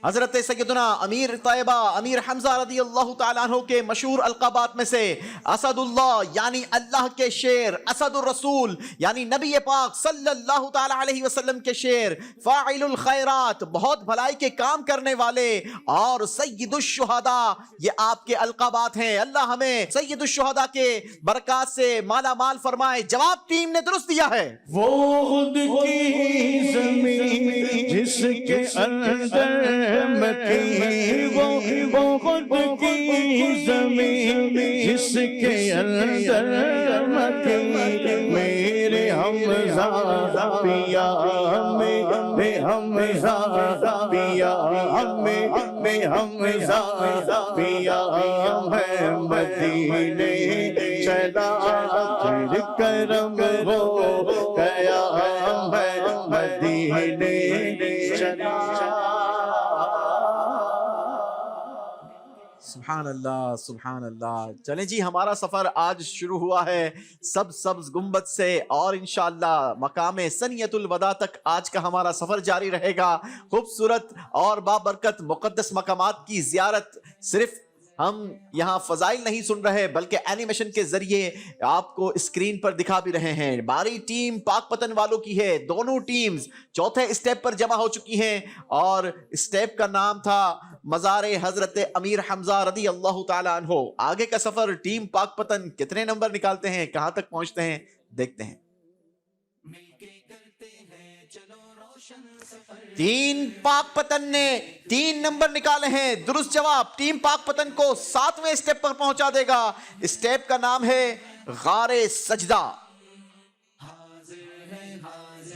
حضرت سیدنا امیر طیبہ امیر حمزہ رضی اللہ تعالیٰ عنہ کے مشہور القابات میں سے اسد اللہ یعنی اللہ کے شیر، اسد الرسول یعنی نبی پاک صلی اللہ تعالیٰ علیہ وسلم کے شیر، فاعل الخیرات بہت بھلائی کے کام کرنے والے، اور سید الشہداء یہ آپ کے القابات ہیں۔ اللہ ہمیں سید الشہداء کے برکات سے مالا مال فرمائے۔ جواب ٹیم نے درست دیا ہے۔ وہ خود کی زمین جس کے اندر مکی، وہ خود کی زمین جس کے اندر مکی، میرے حمزہ پیا میرے حمزہ پیا میرے حمزہ پیا ہے مدینے چلا پھر کرم ہو گیا ہے مدینے چلا۔ سبحان اللہ سبحان اللہ۔ چلیں جی، ہمارا سفر آج شروع ہوا ہے سبز گنبد سے، اور انشاءاللہ مقام سنیت الوداع تک آج کا ہمارا سفر جاری رہے گا۔ خوبصورت اور بابرکت مقدس مقامات کی زیارت صرف ہم یہاں فضائل نہیں سن رہے بلکہ اینیمیشن کے ذریعے آپ کو اسکرین پر دکھا بھی رہے ہیں۔ باری ٹیم پاک پتن والوں کی ہے، دونوں ٹیمز چوتھے اسٹیپ پر جمع ہو چکی ہیں، اور اسٹیپ کا نام تھا مزار حضرت امیر حمزہ رضی اللہ تعالیٰ عنہ۔ آگے کا سفر ٹیم پاک پتن کتنے نمبر نکالتے ہیں، کہاں تک پہنچتے ہیں، دیکھتے ہیں۔ ٹیم پاک پتن نے 3 نمبر نکالے ہیں۔ درست جواب ٹیم پاک پتن کو 7ویں اسٹیپ پر پہنچا دے گا۔ اسٹیپ کا نام ہے غار سجدہ۔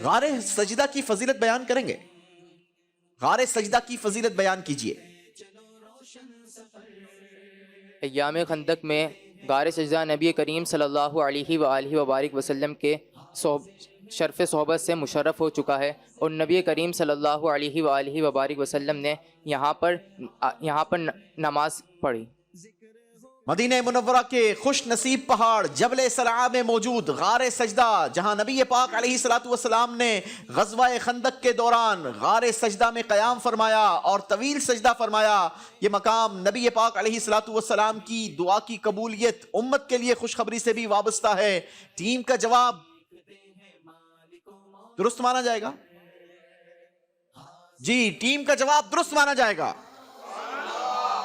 غار سجدہ کی فضیلت بیان کریں گے؟ غار سجدہ کی فضیلت بیان کیجئے۔ ایام خندق میں غار سجدہ نبی کریم صلی اللہ علیہ وآلہ وبارک وسلم کے شرف صحبت سے مشرف ہو چکا ہے، اور نبی کریم صلی اللہ علیہ وآلہ وبارک وسلم نے یہاں پر نماز پڑھی۔ مدینہ منورہ کے خوش نصیب پہاڑ جبل صلعہ میں موجود غار سجدہ، جہاں نبی پاک علیہ الصلوۃ والسلام نے غزوہ خندق کے دوران غار سجدہ میں قیام فرمایا اور طویل سجدہ فرمایا۔ یہ مقام نبی پاک علیہ الصلوۃ والسلام کی دعا کی قبولیت امت کے لیے خوشخبری سے بھی وابستہ ہے۔ ٹیم کا جواب درست مانا جائے گا؟ جی، ٹیم کا جواب درست مانا جائے گا۔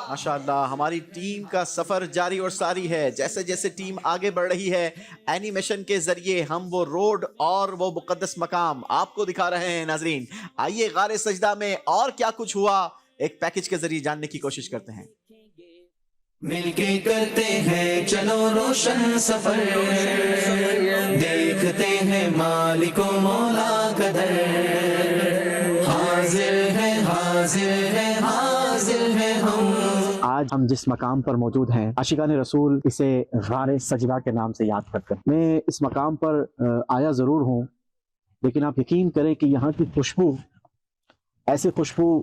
ماشاءاللہ، ہماری ٹیم کا سفر جاری اور ساری ہے۔ جیسے جیسے ٹیم آگے بڑھ رہی ہے، اینیمیشن کے ذریعے ہم وہ روڈ اور وہ مقدس مقام آپ کو دکھا رہے ہیں۔ ناظرین، آئیے غار سجدہ میں اور کیا کچھ ہوا ایک پیکج کے ذریعے جاننے کی کوشش کرتے ہیں۔ مل کے کرتے ہیں چلو روشن سفر، دیکھتے ہیں مالک و مولا کا در، حاضر ہے حاضر ہے حاضر ہے ہم۔ آج ہم جس مقام پر موجود ہیں، عاشقان رسول اسے غار سجدہ کے نام سے یاد کرتے ہیں۔ میں اس مقام پر آیا ضرور ہوں، لیکن آپ یقین کریں کہ یہاں کی خوشبو، ایسی خوشبو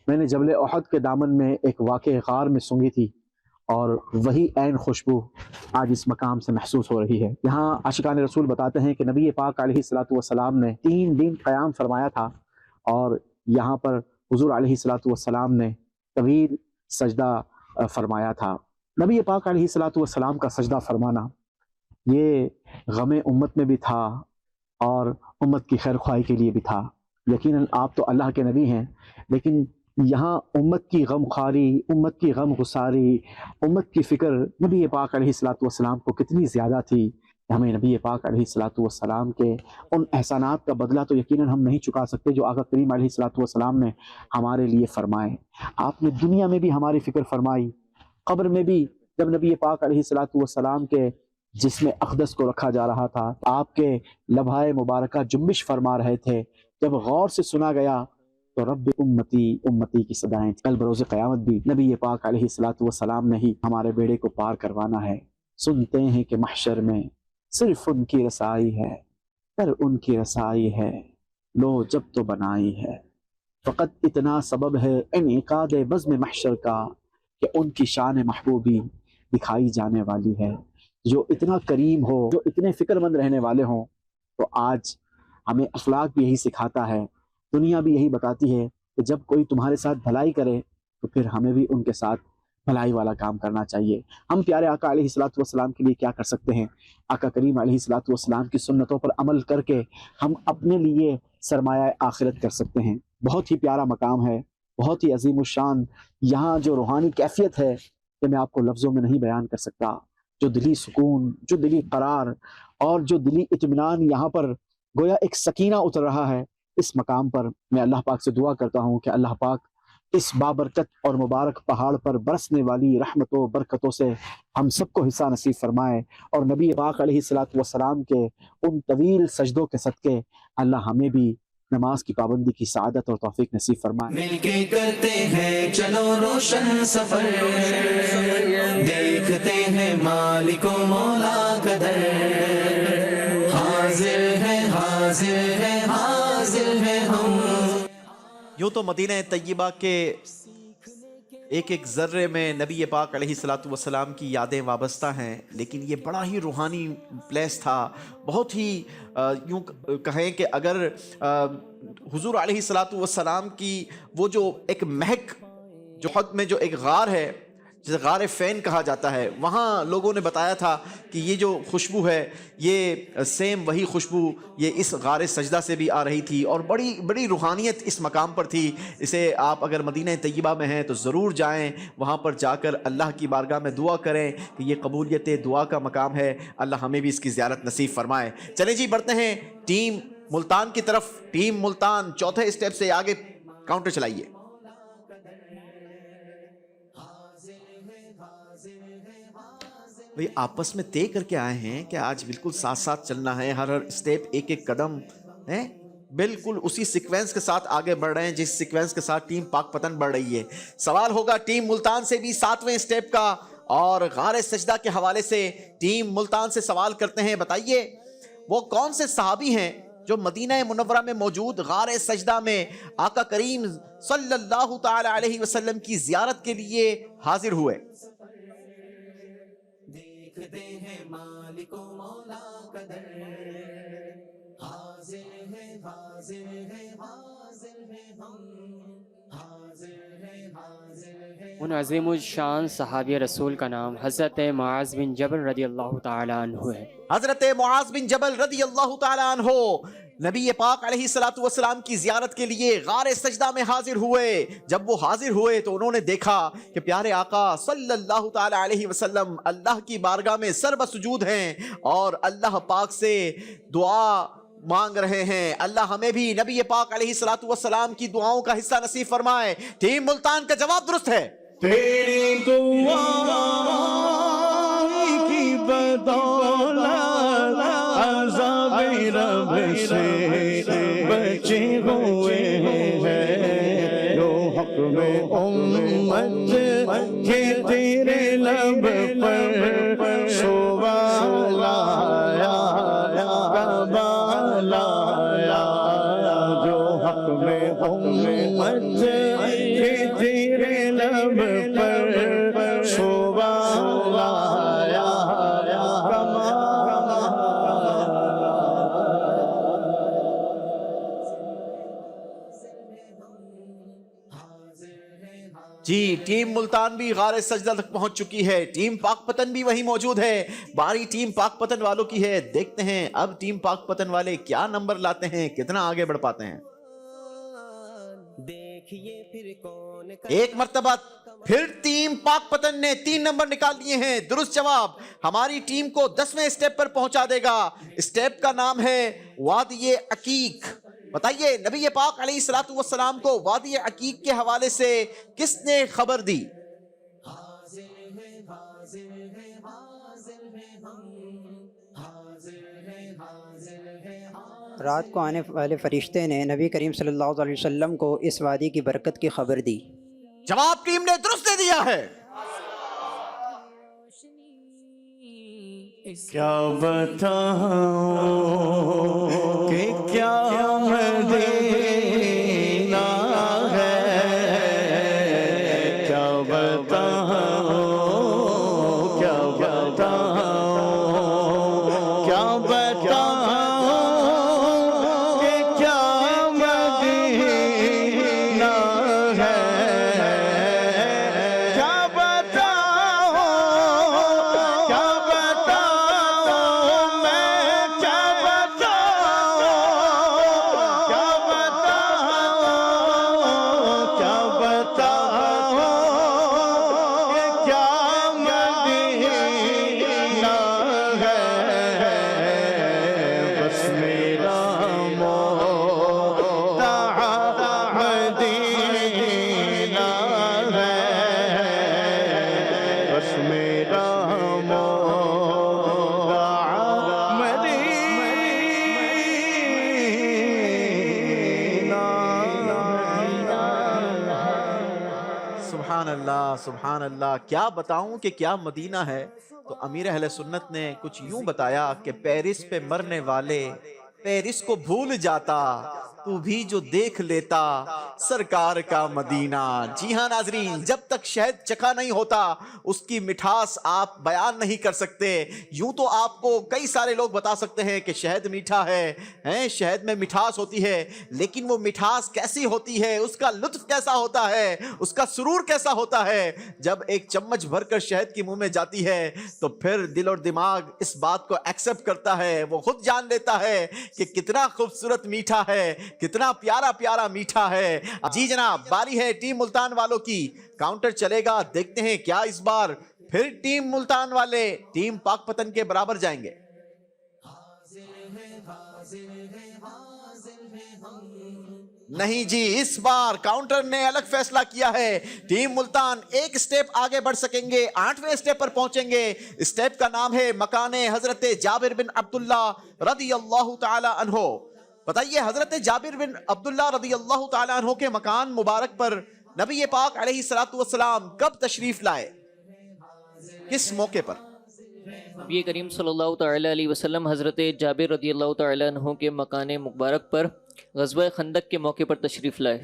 میں نے جبل احد کے دامن میں ایک واقع غار میں سونگھی تھی، اور وہی عین خوشبو آج اس مقام سے محسوس ہو رہی ہے۔ یہاں عاشقان رسول بتاتے ہیں کہ نبی پاک علیہ الصلوۃ والسلام نے 3 دن قیام فرمایا تھا، اور یہاں پر حضور علیہ الصلوۃ والسلام نے طویل سجدہ فرمایا تھا۔ نبی پاک علیہ الصلوۃ والسلام کا سجدہ فرمانا یہ غم امت میں بھی تھا اور امت کی خیر خواہی کے لیے بھی تھا۔ یقیناً آپ تو اللہ کے نبی ہیں، لیکن یہاں امت کی غم خواری، امت کی غم گساری، امت کی فکر نبی پاک علیہ الصلوۃ والسلام کو کتنی زیادہ تھی۔ ہمیں نبی پاک علیہ الصلوۃ والسلام کے ان احسانات کا بدلہ تو یقیناً ہم نہیں چکا سکتے جو آقا کریم علیہ الصلوۃ والسلام نے ہمارے لیے فرمائے۔ آپ نے دنیا میں بھی ہماری فکر فرمائی، قبر میں بھی جب نبی پاک علیہ الصلوۃ والسلام کے جسم اقدس کو رکھا جا رہا تھا، آپ کے لبھائے مبارکہ جنبش فرما رہے تھے، جب غور سے سنا گیا تو رب امتی امتی کی صدائیں۔ کل بروز قیامت بھی نبی پاک علیہ الصلوۃ والسلام نے ہی ہمارے بیڑے کو پار کروانا ہے۔ سنتے ہیں کہ محشر میں صرف ان کی رسائی ہے، پر ان کی رسائی ہے، لو جب تو بنائی ہے۔ فقط اتنا سبب ہے انعقاد بزم محشر کا کہ ان کی شان محبوبی دکھائی جانے والی ہے۔ جو اتنا کریم ہو، جو اتنے فکر مند رہنے والے ہوں، تو آج ہمیں اخلاق بھی یہی سکھاتا ہے، دنیا بھی یہی بتاتی ہے کہ جب کوئی تمہارے ساتھ بھلائی کرے تو پھر ہمیں بھی ان کے ساتھ بھلائی والا کام کرنا چاہیے۔ ہم پیارے آقا علیہ الصلوۃ والسلام کے لیے کیا کر سکتے ہیں؟ آقا کریم علیہ الصلوۃ والسلام کی سنتوں پر عمل کر کے ہم اپنے لیے سرمایہ آخرت کر سکتے ہیں۔ بہت ہی پیارا مقام ہے، بہت ہی عظیم الشان۔ یہاں جو روحانی کیفیت ہے کہ میں آپ کو لفظوں میں نہیں بیان کر سکتا۔ جو دلی سکون، جو دلی قرار اور جو دلی اطمینان یہاں پر گویا ایک سکینہ اتر رہا ہے اس مقام پر، میں اللہ پاک سے دعا کرتا ہوں کہ اللہ پاک اس بابرکت اور مبارک پہاڑ پر برسنے والی رحمتوں برکتوں سے ہم سب کو حصہ نصیب فرمائے، اور نبی پاک علیہ الصلوۃ والسلام کے ان طویل سجدوں کے صدقے اللہ ہمیں بھی نماز کی پابندی کی سعادت اور توفیق نصیب فرمائے۔ مل کے کرتے ہیں چلو روشن سفر، دیکھتے ہیں مالک و مولا کا در، حاضر ہے حاضر ہے حاضر ہے ہم۔ یوں تو مدینہ طیبہ کے ایک ایک ذرے میں نبی پاک علیہ الصلوۃ والسلام کی یادیں وابستہ ہیں، لیکن یہ بڑا ہی روحانی پلیس تھا، بہت ہی یوں کہیں کہ اگر حضور علیہ الصلوۃ والسلام کی وہ جو ایک مہک، جو حد میں جو ایک غار ہے جسے غار فین کہا جاتا ہے، وہاں لوگوں نے بتایا تھا کہ یہ جو خوشبو ہے یہ سیم وہی خوشبو یہ اس غار سجدہ سے بھی آ رہی تھی، اور بڑی بڑی روحانیت اس مقام پر تھی۔ اسے آپ اگر مدینہ طیبہ میں ہیں تو ضرور جائیں، وہاں پر جا کر اللہ کی بارگاہ میں دعا کریں کہ یہ قبولیت دعا کا مقام ہے، اللہ ہمیں بھی اس کی زیارت نصیب فرمائے۔ چلیں جی بڑھتے ہیں ٹیم ملتان کی طرف۔ ٹیم ملتان چوتھے اسٹیپ سے آگے کاؤنٹر چلائیے۔ آپس میں طے کر کے آئے ہیں کہ آج بالکل ساتھ ساتھ چلنا ہے، ہر اسٹیپ ایک ایک قدم ہے، بالکل اسی سیکوینس کے ساتھ آگے بڑھ رہے ہیں جس سیکوینس کے ساتھ ٹیم پاک پتن بڑھ رہی ہے۔ سوال ہوگا ٹیم ملتان سے بھی 7ویں اسٹیپ کا، اور غار سجدہ کے حوالے سے ٹیم ملتان سے سوال کرتے ہیں، بتائیے وہ کون سے صحابی ہیں جو مدینہ منورہ میں موجود غار سجدہ میں آقا کریم صلی اللہ تعالی علیہ وسلم کی زیارت کے لیے حاضر ہوئے؟ دیکھتے ہیں مالک و مولا کا در، حاضر ہے حاضر ہے حاضر ہے ہم، حاضر ہے حاضر ہے۔ ان عظیم الشان صحابی رسول کا نام حضرت معاذ بن جبل رضی اللہ تعالیٰ عنہ ہے۔ حضرت معاذ بن جبل رضی اللہ تعالیٰ عنہ نبی پاک علیہ الصلوۃ والسلام کی زیارت کے لیے غار سجدہ میں حاضر ہوئے۔ جب وہ حاضر ہوئے تو انہوں نے دیکھا کہ پیارے آقا صلی اللہ تعالی علیہ وسلم اللہ کی بارگاہ میں سر بسجود ہیں اور اللہ پاک سے دعا مانگ رہے ہیں۔ اللہ ہمیں بھی نبی پاک علیہ الصلوۃ والسلام کی دعاؤں کا حصہ نصیب فرمائے۔ ٹیم ملتان کا جواب درست ہے۔ تیری دعا کی بدولت عذاب رب سے بچے ہوئے ہیں، جو حق میں امت کے تیرے لب پر سوال آیا، کبال آیا، جو حق میں امت کے تیرے لب پر سوال آیا، جی ٹیم ملتان بھی غار سجدہ تک پہنچ چکی ہے، ٹیم پاک پتن بھی وہیں موجود ہے۔ باری ٹیم پاک پتن والوں کی ہے، دیکھتے ہیں اب ٹیم پاک پتن والے کیا نمبر لاتے ہیں، کتنا آگے بڑھ پاتے ہیں۔ ایک مرتبہ پھر ٹیم پاک پتن نے 3 نمبر نکال لیے ہیں۔ درست جواب ہماری ٹیم کو 10ویں اسٹیپ پر پہنچا دے گا۔ اسٹیپ کا نام ہے وادی عقیق۔ بتائیے نبی پاک علیہ الصلوۃ والسلام کو وادی عقیق کے حوالے سے کس نے خبر دی؟ رات کو آنے والے فرشتے نے نبی کریم صلی اللہ علیہ وسلم کو اس وادی کی برکت کی خبر دی۔ جواب ٹیم نے درست دے دیا ہے۔ کیا بتاؤں کہ کیا مدینہ ہے، کیا بتاؤں، کیا بتاؤں، کیا بتاؤں کہ کیا مدینہ گا سبحان اللہ سبحان اللہ، کیا بتاؤں کہ کیا مدینہ ہے۔ تو امیر اہل سنت نے کچھ یوں بتایا کہ پیرس پہ مرنے والے پیرس کو بھول جاتا، تو بھی جو دیکھ لیتا سرکار کا مدینہ۔ جی ہاں ناظرین، جب تک شہد چکھا نہیں ہوتا اس کی مٹھاس آپ بیان نہیں کر سکتے۔ یوں تو آپ کو کئی سارے لوگ بتا سکتے ہیں کہ شہد میٹھا ہے، شہد میں مٹھاس ہوتی ہے، لیکن وہ مٹھاس کیسی ہوتی ہے، اس کا لطف کیسا ہوتا ہے، اس کا سرور کیسا ہوتا ہے، جب ایک چمچ بھر کر شہد کی منہ میں جاتی ہے تو پھر دل اور دماغ اس بات کو ایکسپٹ کرتا ہے، وہ خود جان لیتا ہے کہ کتنا خوبصورت میٹھا ہے، کتنا پیارا پیارا میٹھا ہے۔ جی جناب، باری ہے ٹیم ملتان والوں کی، کاؤنٹر چلے گا، دیکھتے ہیں کیا اس بار پھر ٹیم ملتان والے ٹیم پاک پتن کے برابر جائیں گے۔ نہیں جی، اس بار کاؤنٹر نے الگ فیصلہ کیا ہے، ٹیم ملتان ایک سٹیپ آگے بڑھ سکیں گے، 8ویں سٹیپ پر پہنچیں گے۔ سٹیپ کا نام ہے مکان حضرت جابر بن عبداللہ رضی اللہ تعالی عنہ۔ بتائیے حضرت جابر بن عبداللہ رضی اللہ تعالی عنہ کے مکان مبارک پر نبی پاک علیہ السلام کب تشریف لائے، کس موقع پر؟ نبی کریم صلی اللہ تعالی علیہ وسلم حضرت جابر رضی اللہ تعالی عنہ کے مکان مبارک پر غزوہ خندق کے موقع پر تشریف لائے۔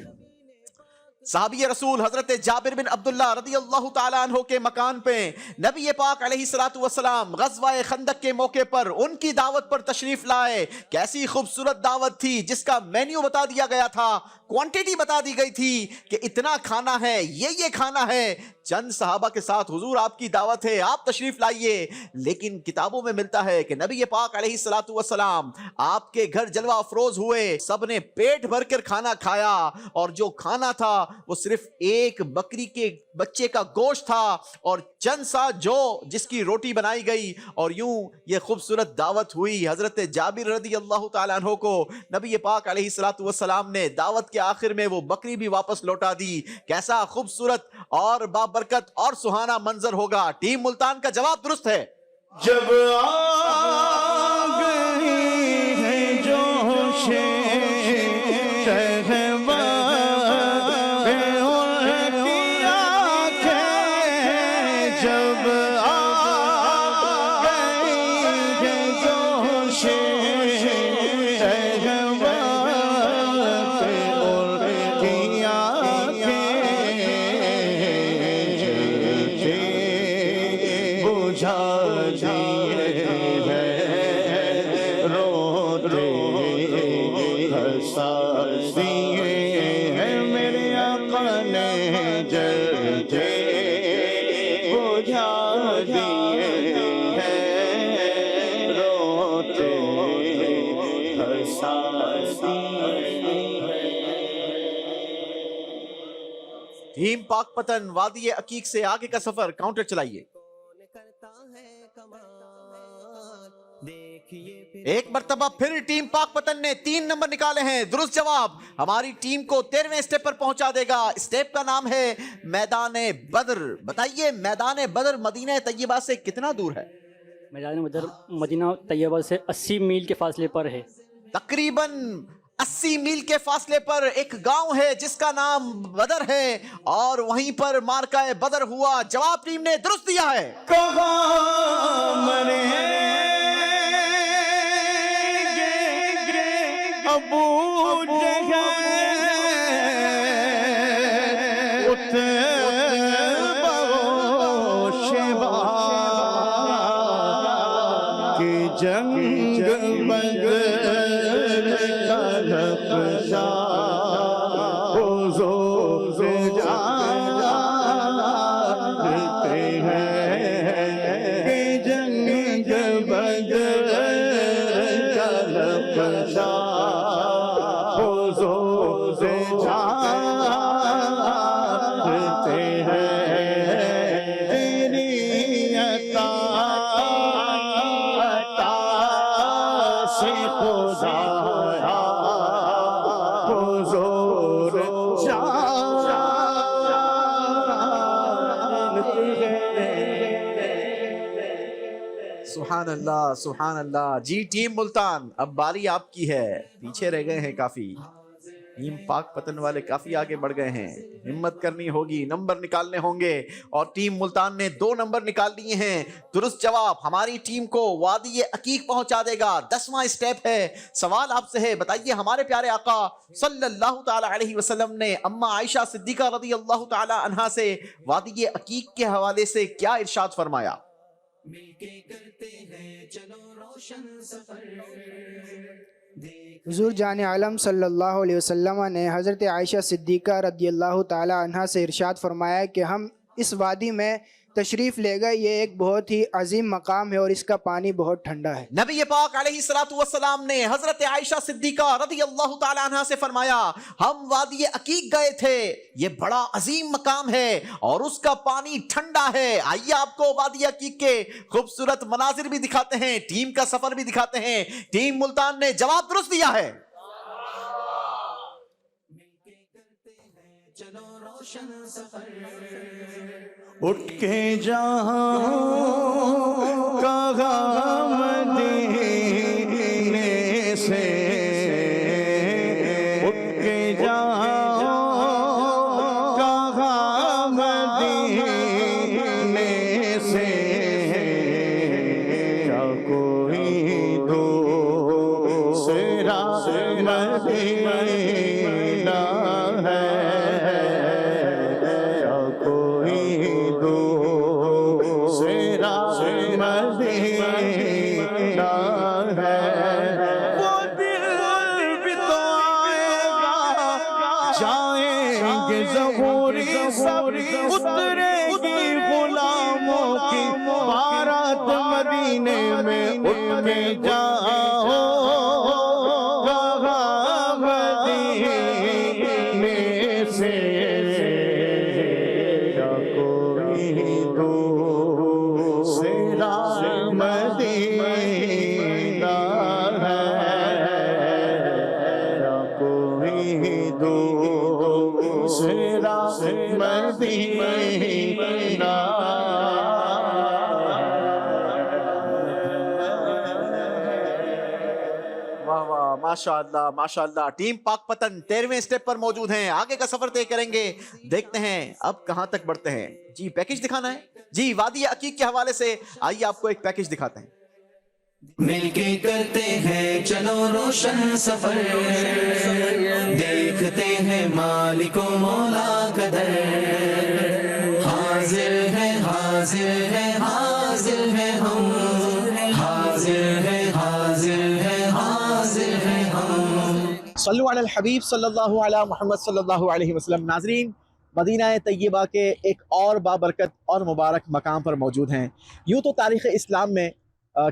صحابی رسول حضرت جابر بن عبداللہ رضی اللہ تعالیٰ عنہ کے مکان پہ نبی پاک علیہ السلام غزوہ خندق کے موقع پر ان کی دعوت پر تشریف لائے۔ کیسی خوبصورت دعوت تھی، جس کا مینیو بتا دیا گیا تھا، کوانٹیٹی بتا دی گئی تھی کہ اتنا کھانا ہے، یہ کھانا ہے۔ چند صحابہ کے ساتھ حضور آپ کی دعوت ہے، آپ تشریف لائیے، لیکن کتابوں میں ملتا ہے کہ نبی پاک علیہ السلام آپ کے گھر جلوہ افروز ہوئے، سب نے پیٹ بھر کر کھانا کھایا، اور جو کھانا تھا وہ صرف ایک بکری کے بچے کا گوشت تھا اور چند سا جو جس کی روٹی بنائی گئی، اور یوں یہ خوبصورت دعوت ہوئی۔ حضرت جابر رضی اللہ تعالیٰ عنہ کو نبی پاک علیہ السلام نے دعوت کے آخر میں وہ بکری بھی واپس لوٹا دی۔ کیسا خوبصورت اور بابرکت اور سہانا منظر ہوگا۔ ٹیم ملتان کا جواب درست ہے۔ جب آ گئی ہے جوش شہبہ جب آ گئی ہے جوش شہبہ ٹیم پاک پتن وادی عقیق سے آگے کا سفر، کاؤنٹر چلائیے۔ ایک مرتبہ پھر ٹیم پاک پتن نے 3 نمبر نکالے ہیں، درست جواب ہماری ٹیم کو 13ویں سٹیپ پر پہنچا دے گا۔ سٹیپ کا نام ہے میدان بدر۔ بتائیے میدان بدر مدینہ طیبہ سے کتنا دور ہے؟ میدان بدر مدینہ طیبہ سے 80 میل کے فاصلے پر ہے۔ تقریباً 80 میل کے فاصلے پر ایک گاؤں ہے جس کا نام بدر ہے، اور وہیں پر مارکہ بدر ہوا۔ جواب ٹیم نے درست دیا ہے۔ کہاں مرے ابو جہل اتبع و شیبہ کی جنگ بدر کا لفظہ حضور سے جانتے ہیں کہ جنگ بدر کا لفظہ سبحان اللہ سبحان اللہ. جی ٹیم ملتان اب باری آپ کی ہے. پیچھے رہ گئے ہیں کافی. ٹیم پاک پتن والے کافی آگے بڑھ گئے ہیں. ہمت کرنی ہوگی, نمبر نکالنے ہوں گے, اور ٹیم ملتان نے 2 نمبر نکال لیے ہیں. درست جواب ہماری ٹیم کو وادی عقیق پہنچا دے گا. 10واں اسٹیپ ہے. سوال آپ سے ہے, بتائیے ہمارے پیارے آقا صلی اللہ تعالی علیہ وسلم نے اما عائشہ صدیقہ رضی اللہ تعالی عنہا سے وادی عقیق کے حوالے سے کیا ارشاد فرمایا؟ حضور جان عالم صلی اللہ علیہ وسلم نے حضرت عائشہ صدیقہ رضی اللہ تعالی عنہا سے ارشاد فرمایا کہ ہم اس وادی میں تشریف لے گئے. یہ ایک بہت ہی عظیم مقام ہے اور اس کا پانی بہت ٹھنڈا ہے. نبی پاک علیہ السلام نے حضرت عائشہ صدیقہ رضی اللہ تعالی عنہا سے فرمایا ہم وادی عقیق گئے تھے, یہ بڑا عظیم مقام ہے اور اس کا پانی ٹھنڈا ہے. آئیے آپ کو وادی عقیق کے خوبصورت مناظر بھی دکھاتے ہیں, ٹیم کا سفر بھی دکھاتے ہیں. ٹیم ملتان نے جواب درست دیا ہے. اٹھ کے جہاں کہاں مدینے سے, اٹھ کے جہاں کہاں مدینے سے, کیا کوئی دوسرا مدینہ ہے, مدینے میں اٹھ کے جاؤ کہاں مدینے سے, کیا کوئی دوسرا مدینہ ہے, کیا کوئی دوسرا مدینہ. ماشاءاللہ ماشاءاللہ. ٹیم پاک پتن 13ویں اسٹیپ پر موجود ہیں, آگے کا سفر طے کریں گے. دیکھتے ہیں اب کہاں تک بڑھتے ہیں. جی پیکج دکھانا ہے. جی وادی عقیق کے حوالے سے آئیے آپ کو ایک پیکج دکھاتے ہیں. مل کے کرتے ہیں چلو روشن سفر, دیکھتے ہیں مالک و مولا کا در, حاضر ہے حاضر ہے حاضر ہے ہم, حاضر ہے حاضر ہے حاضر ہے ہم. صلو علی الحبیب صلی اللہ علی محمد صلی اللہ علیہ وسلم. ناظرین مدینہ طیبہ کے ایک اور بابرکت اور مبارک مقام پر موجود ہیں. یوں تو تاریخ اسلام میں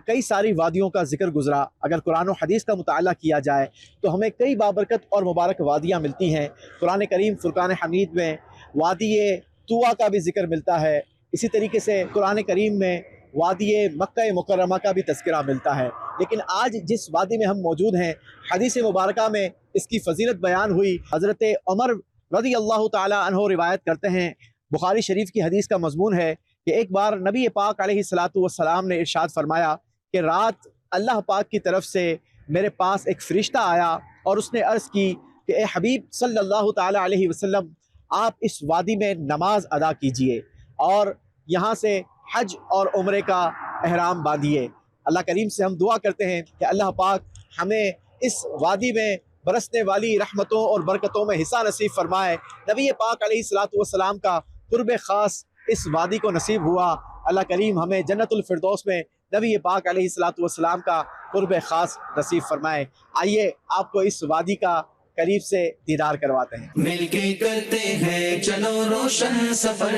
کئی ساری وادیوں کا ذکر گزرا. اگر قرآن و حدیث کا مطالعہ کیا جائے تو ہمیں کئی بابرکت اور مبارک وادیاں ملتی ہیں. قرآن کریم فرقان حمید میں وادی طوا کا بھی ذکر ملتا ہے. اسی طریقے سے قرآن کریم میں وادی مکہ مکرمہ کا بھی تذکرہ ملتا ہے. لیکن آج جس وادی میں ہم موجود ہیں, حدیث مبارکہ میں اس کی فضیلت بیان ہوئی. حضرت عمر رضی اللہ تعالی عنہ روایت کرتے ہیں, بخاری شریف کی حدیث کا مضمون ہے کہ ایک بار نبی پاک علیہ السلام نے ارشاد فرمایا کہ رات اللہ پاک کی طرف سے میرے پاس ایک فرشتہ آیا اور اس نے عرض کی کہ اے حبیب صلی اللہ تعالی علیہ وسلم آپ اس وادی میں نماز ادا کیجئے اور یہاں سے حج اور عمرے کا احرام باندھیے. اللہ کریم سے ہم دعا کرتے ہیں کہ اللہ پاک ہمیں اس وادی میں برسنے والی رحمتوں اور برکتوں میں حصہ نصیب فرمائے. نبی پاک علیہ السلام کا قرب خاص اس وادی کو نصیب ہوا. اللہ کریم ہمیں جنت الفردوس میں نبی پاک علیہ السلام کا قرب خاص نصیب فرمائے. آئیے آپ کو اس وادی کا قریب سے دیدار کرواتے ہیں. مل کے کرتے ہیں چلو روشن سفر,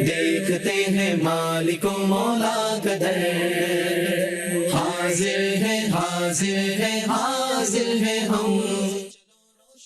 دیکھتے ہیں مالک و مولا کا در, حاضر ہے حاضر ہے حاضر ہے ہم.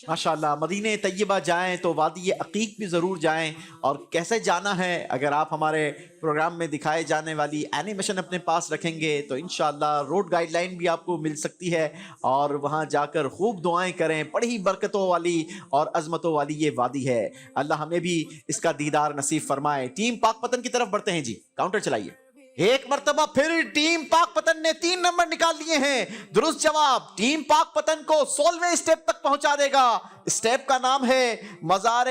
ماشاءاللہ مدینہ طیبہ جائیں تو وادی عقیق بھی ضرور جائیں. اور کیسے جانا ہے, اگر آپ ہمارے پروگرام میں دکھائے جانے والی اینیمیشن اپنے پاس رکھیں گے تو انشاءاللہ روڈ گائیڈ لائن بھی آپ کو مل سکتی ہے, اور وہاں جا کر خوب دعائیں کریں. بڑی برکتوں والی اور عظمتوں والی یہ وادی ہے. اللہ ہمیں بھی اس کا دیدار نصیب فرمائے. ٹیم پاک پتن کی طرف بڑھتے ہیں. جی کاؤنٹر چلائیے. ایک مرتبہ پھر ٹیم پاک پتن نے 3 نمبر نکال لیے ہیں. درست جواب ٹیم پاک پتن کو 16ویں اسٹیپ تک پہنچا دے گا. اسٹیپ کا نام ہے مزار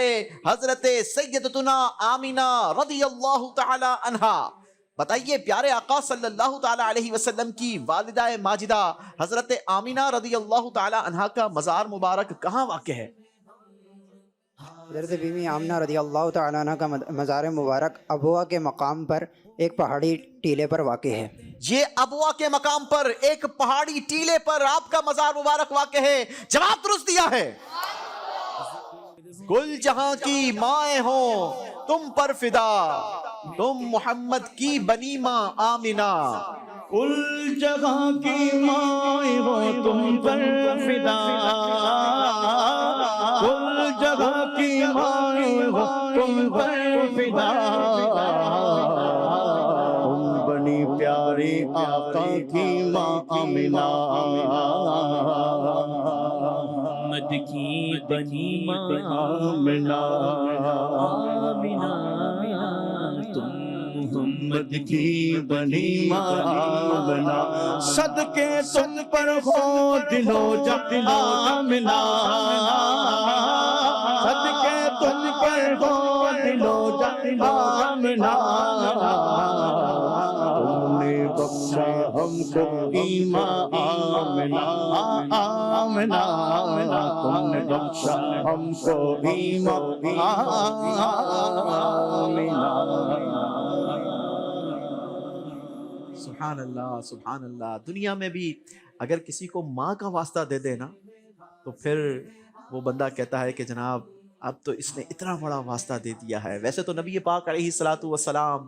حضرت سیدتنا آمینہ رضی اللہ تعالی عنہا. بتائیے پیارے آقا صلی اللہ تعالی علیہ وسلم کی والدہ ماجدہ حضرت آمینہ رضی اللہ تعالی عنہا کا مزار مبارک کہاں واقع ہے؟ حضرت بی بی آمنہ رضی اللہ تعالیٰ عنہ کا مزار مبارک ابوا کے مقام پر ایک پہاڑی ٹیلے پر واقع ہے. یہ ابوا کے مقام پر ایک پہاڑی ٹیلے پر آپ کا مزار مبارک واقع ہے. جواب درست دیا ہے. کل جہاں کی مائیں ہوں تم پر فدا، تم محمد کی بنی ماں آمینہ. کل جگہ کی مائیں ہو تم پر فدا، کل جگہ کی مائیں ہو تم پر فدا، تم بنی پیاری آقا کی ماں آمینہ. محمد کی بنی ماں آمینہ، آمینہ تم محمد کی بنی ماں آمینہ. صدقے تم پر ہو دلو جب آمینہ، صدقے تم پر ہو دلو جب آمینہ. تم نے بخشا ہم کو ایمان آمینہ، آمینہ تم نے بخشا ہم کو ایمان آمینہ. سبحان اللہ سبحان اللہ. دنیا میں بھی اگر کسی کو ماں کا واسطہ دے دے نا تو پھر وہ بندہ کہتا ہے کہ جناب اب تو اس نے اتنا بڑا واسطہ دے دیا ہے. ویسے تو نبی پاک علیہ الصلوۃ والسلام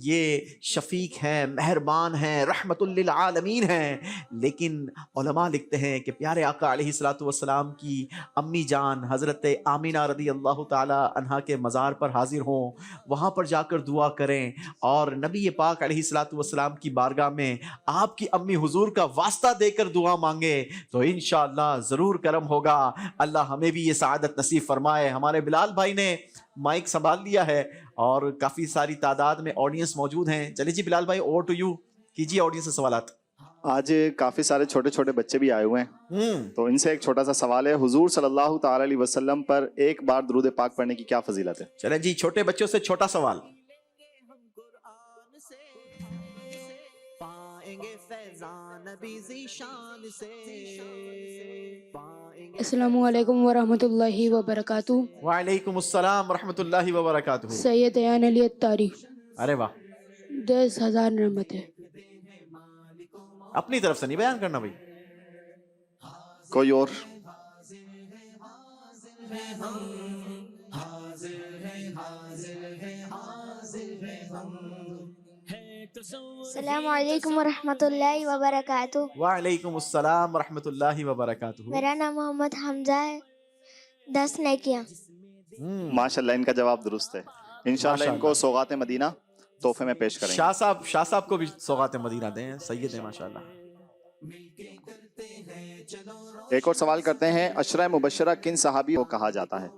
یہ شفیق ہیں، مہربان ہیں، رحمت للعالمین ہیں، لیکن علماء لکھتے ہیں کہ پیارے آقا علیہ الصلوۃ والسلام کی امی جان حضرت آمینہ رضی اللہ تعالی عنہا کے مزار پر حاضر ہوں، وہاں پر جا کر دعا کریں اور نبی پاک علیہ الصلوۃ والسلام کی بارگاہ میں آپ کی امی حضور کا واسطہ دے کر دعا مانگے تو انشاءاللہ ضرور کرم ہوگا. اللہ ہمیں بھی یہ سعادت نصیب فرمائے. ہمارے بلال بھائی نے مائک سنبھال لیا ہے اور کافی ساری تعداد میں آڈینس موجود ہیں. چلیے جی بلال بھائی اوور ٹو یو، کیجیے آڈینس سے سوالات. آج کافی سارے چھوٹے چھوٹے بچے بھی آئے ہوئے ہیں تو ان سے ایک چھوٹا سا سوال ہے. حضور صلی اللہ تعالی علیہ وسلم پر ایک بار درود پاک پڑھنے کی کیا فضیلت ہے؟ چلیں جی چھوٹے بچوں سے چھوٹا سوال. السلام علیکم ورحمۃ اللہ وبرکاتہ. وعلیکم السلام ورحمۃ اللہ وبرکاتہ. سید ایان علی الطاری. ارے واہ، 10,000 نعمتیں. اپنی طرف سے نہیں بیان کرنا بھائی. کوئی اور؟ السلام علیکم ورحمۃ اللہ وبرکاتہ. وعلیکم السلام ورحمۃ اللہ وبرکاتہ. میرا نام محمد حمزہ ہے. 10 نیکیاں. ماشاءاللہ ان کا جواب درست ہے. انشاءاللہ ان کو سوغات مدینہ تحفے میں پیش کریں. شاہ صاحب کو بھی سوغات مدینہ دیں، سید ہیں ماشاءاللہ. ایک اور سوال کرتے ہیں، عشرہ مبشرہ کن صحابی کو کہا جاتا ہے؟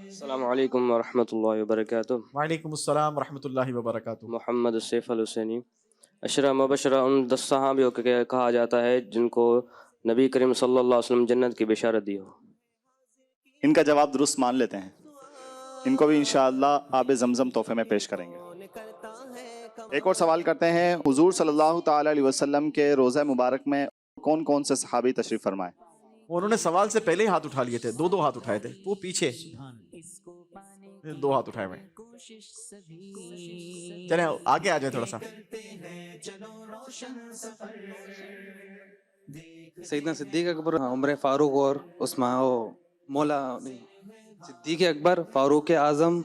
السلام علیکم ورحمۃ اللہ وبرکاتہ. وعلیکم السلام ورحمۃ اللہ وبرکاتہ. محمد سیف الحسینی. عشرہ مبشرہ ان 10 صحابیوں کو کہا جاتا ہے جن کو نبی کریم صلی اللہ علیہ وسلم جنت کی بشارت دی ہو. ان کا جواب درست مان لیتے ہیں. ان کو بھی انشاءاللہ آب زمزم تحفے میں پیش کریں گے. ایک اور سوال کرتے ہیں، حضور صلی اللہ تعالی علیہ وسلم کے روضہ مبارک میں کون کون سے صحابی تشریف فرمائے؟ انہوں نے سوال سے پہلے ہی ہاتھ اٹھا لیے تھے، 2 ہاتھ اٹھائے تھے. وہ پیچھے 2 ہاتھ اٹھائے ہوئے. چلیں آگے آ جائیں تھوڑا سا. سیدنا صدیق اکبر، عمر فاروق اور عثمان مولا صدیق اکبر، فاروق اعظم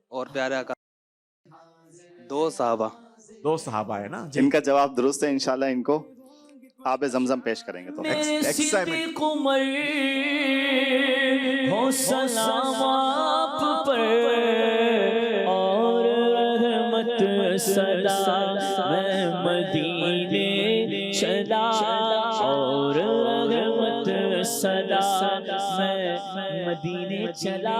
اور پیارے آقا. 2 صحابہ ہے نا. جن کا جواب درست ہے. انشاءاللہ ان کو آب زمزم پیش کریں گے. تو صدیق عمر ہو سلام آپ پر اور رحمت صدا میں مدینے چلا اور رحمت صدا میں مدینے چلا.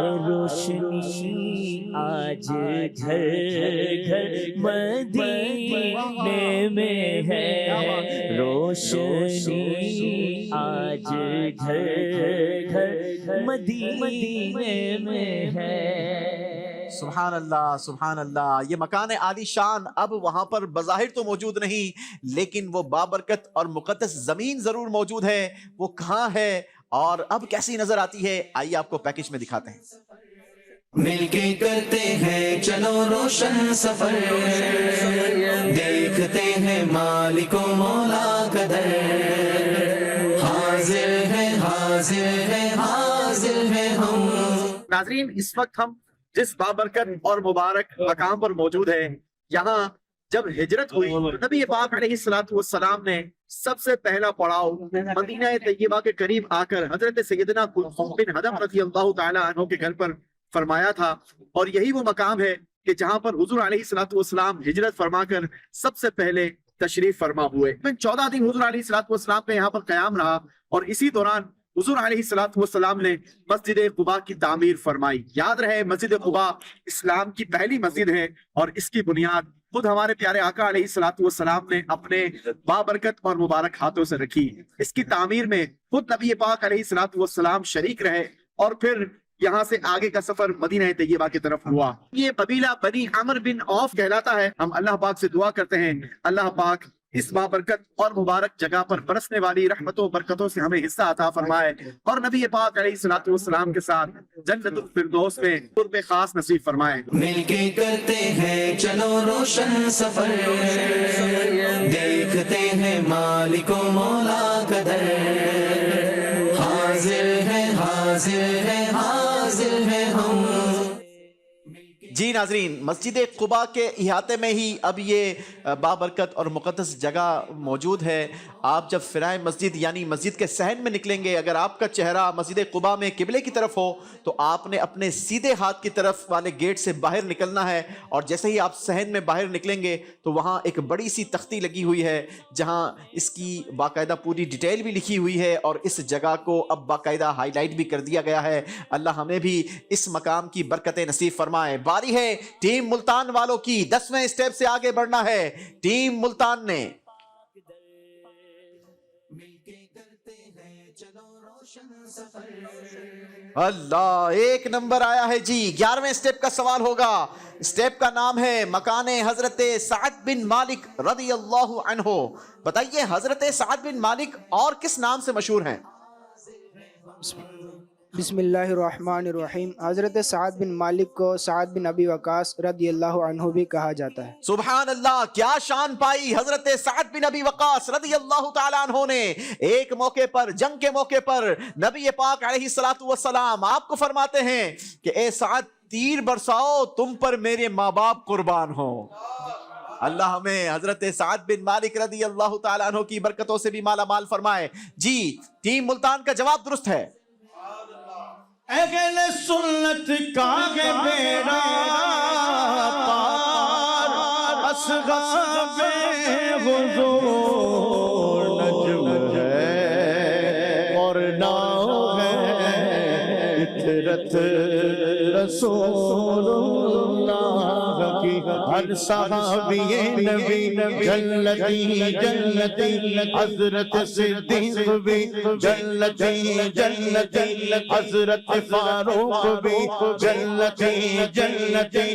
اور روشنی آج گھر گھر مدینے میں ہے، روشنی آج گھر گھر مدینے میں ہے۔ سبحان اللہ سبحان اللہ۔ یہ مکان عالی شان اب وہاں پر بظاہر تو موجود نہیں، لیکن وہ بابرکت اور مقدس زمین ضرور موجود ہے۔ وہ کہاں ہے اور اب کیسی نظر آتی ہے، آئیے آپ کو پیکج میں دکھاتے ہیں۔ مل کے کرتے ہیں چلو روشن سفر، دیکھتے ہیں مالک و مولا کا در، حاضر ہے حاضر ہے حاضر ہے ہم۔ ناظرین، اس وقت ہم جس بابرکت اور مبارک مقام پر موجود ہیں، یہاں جب ہجرت ہوئی نبی پاک علیہ السلام نے سب سے پہلا پڑاؤ مدینہ طیبہ کے قریب آ کر حضرت سیدنا کلثوم بن ہدم رضی اللہ تعالی عنہ کے گھر پر فرمایا تھا، اور یہی وہ مقام ہے کہ جہاں پر حضور علیہ السلام ہجرت فرما کر سب سے پہلے تشریف فرما ہوئے۔ 14 دن حضور علیہ السلام کا یہاں پر قیام رہا، اور اسی دوران حضور علیہ السلام نے مسجد قباء کی تعمیر فرمائی۔ یاد رہے، مسجد قباء اسلام کی پہلی مسجد ہے، اور اس کی بنیاد خود ہمارے پیارے آقا علیہ السلام نے اپنے بابرکت اور مبارک ہاتھوں سے رکھی۔ اس کی تعمیر میں خود نبی پاک علیہ السلام شریک رہے، اور پھر یہاں سے آگے کا سفر مدینہ طیبہ کی طرف ہوا۔ یہ قبیلہ بنی عمر بن عوف کہلاتا ہے۔ ہم اللہ پاک سے دعا کرتے ہیں اللہ پاک اس بابرکت اور مبارک جگہ پر برسنے والی رحمتوں و برکتوں سے ہمیں حصہ عطا فرمائے، اور نبی پاک علیہ السلام کے ساتھ جنت الفردوس میں قرب خاص نصیب فرمائے۔ مل کے کرتے ہیں چلو روشن سفر، دیکھتے ہیں مالک و مولا کا در، حاضر ہے حاضر ہے حاضر ہے ہم۔ جی ناظرین، مسجد قباء کے احاطے میں ہی اب یہ بابرکت اور مقدس جگہ موجود ہے۔ آپ جب فرائے مسجد یعنی مسجد کے صحن میں نکلیں گے، اگر آپ کا چہرہ مسجد قباء میں قبلے کی طرف ہو تو آپ نے اپنے سیدھے ہاتھ کی طرف والے گیٹ سے باہر نکلنا ہے، اور جیسے ہی آپ صحن میں باہر نکلیں گے تو وہاں ایک بڑی سی تختی لگی ہوئی ہے جہاں اس کی باقاعدہ پوری ڈیٹیل بھی لکھی ہوئی ہے، اور اس جگہ کو اب باقاعدہ ہائی لائٹ بھی کر دیا گیا ہے۔ اللہ ہمیں بھی اس مقام کی برکتیں نصیب فرمائے۔ باری ہے ٹیم ملتان والوں کی، 10ویں اسٹیپ سے آگے بڑھنا ہے ٹیم ملتان نے۔ اللہ، ایک نمبر آیا ہے جی۔ 11ویں اسٹیپ کا سوال ہوگا۔ اسٹیپ کا نام ہے مکان حضرت سعد بن مالک رضی اللہ عنہ۔ بتائیے حضرت سعد بن مالک اور کس نام سے مشہور ہیں؟ بسم اللہ الرحمن الرحیم۔ حضرت سعد بن مالک کو سعد بن ابی وقاص رضی اللہ عنہ بھی کہا جاتا ہے۔ سبحان اللہ، کیا شان پائی حضرت سعد بن ابی وقاص رضی اللہ تعالیٰ عنہ نے۔ ایک موقع پر، جنگ کے موقع پر، نبی پاک علیہ السلام آپ کو فرماتے ہیں کہ اے سعد، تیر برساؤ، تم پر میرے ماں باپ قربان ہوں۔ اللہ ہمیں حضرت سعد بن مالک رضی اللہ تعالیٰ عنہ کی برکتوں سے بھی مالا مال فرمائے۔ جی، ٹیم ملتان کا جواب درست ہے۔ اہل سنت کا ہے بیڑا پار، اصحاب حضور نجم ہے اور ناؤ ہے، فطرت رسول اللہ کی، ہر صحابی نبی جنتی جنتی، حضرت صدیق بھی جنتی جنتی، حضرت فاروق بھی جنتی جنتی،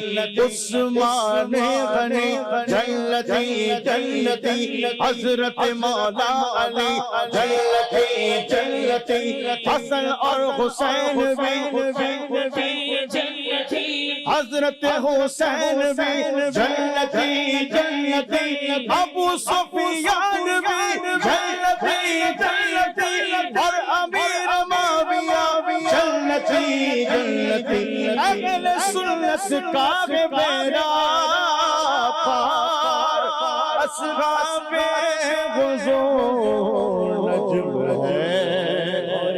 عثمان غنی جنتی جنتی، حضرت مولا علی جنتی جنتی، حسن اور حسین بھی جنتی، حضرت حسین بھی جنتی جنتی، ابو سفیان بھی جنتی جنتی، اور امیر معاویہ جنتی جنتی، اہل سنت کا ہے بیڑا پار، اصحاب حضور نجم ہے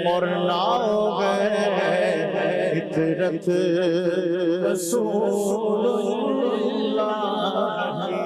اور ناؤ ہے، فطرت رسول اللہ کی۔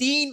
3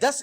10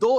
2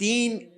3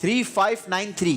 3593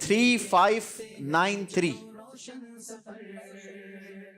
3593।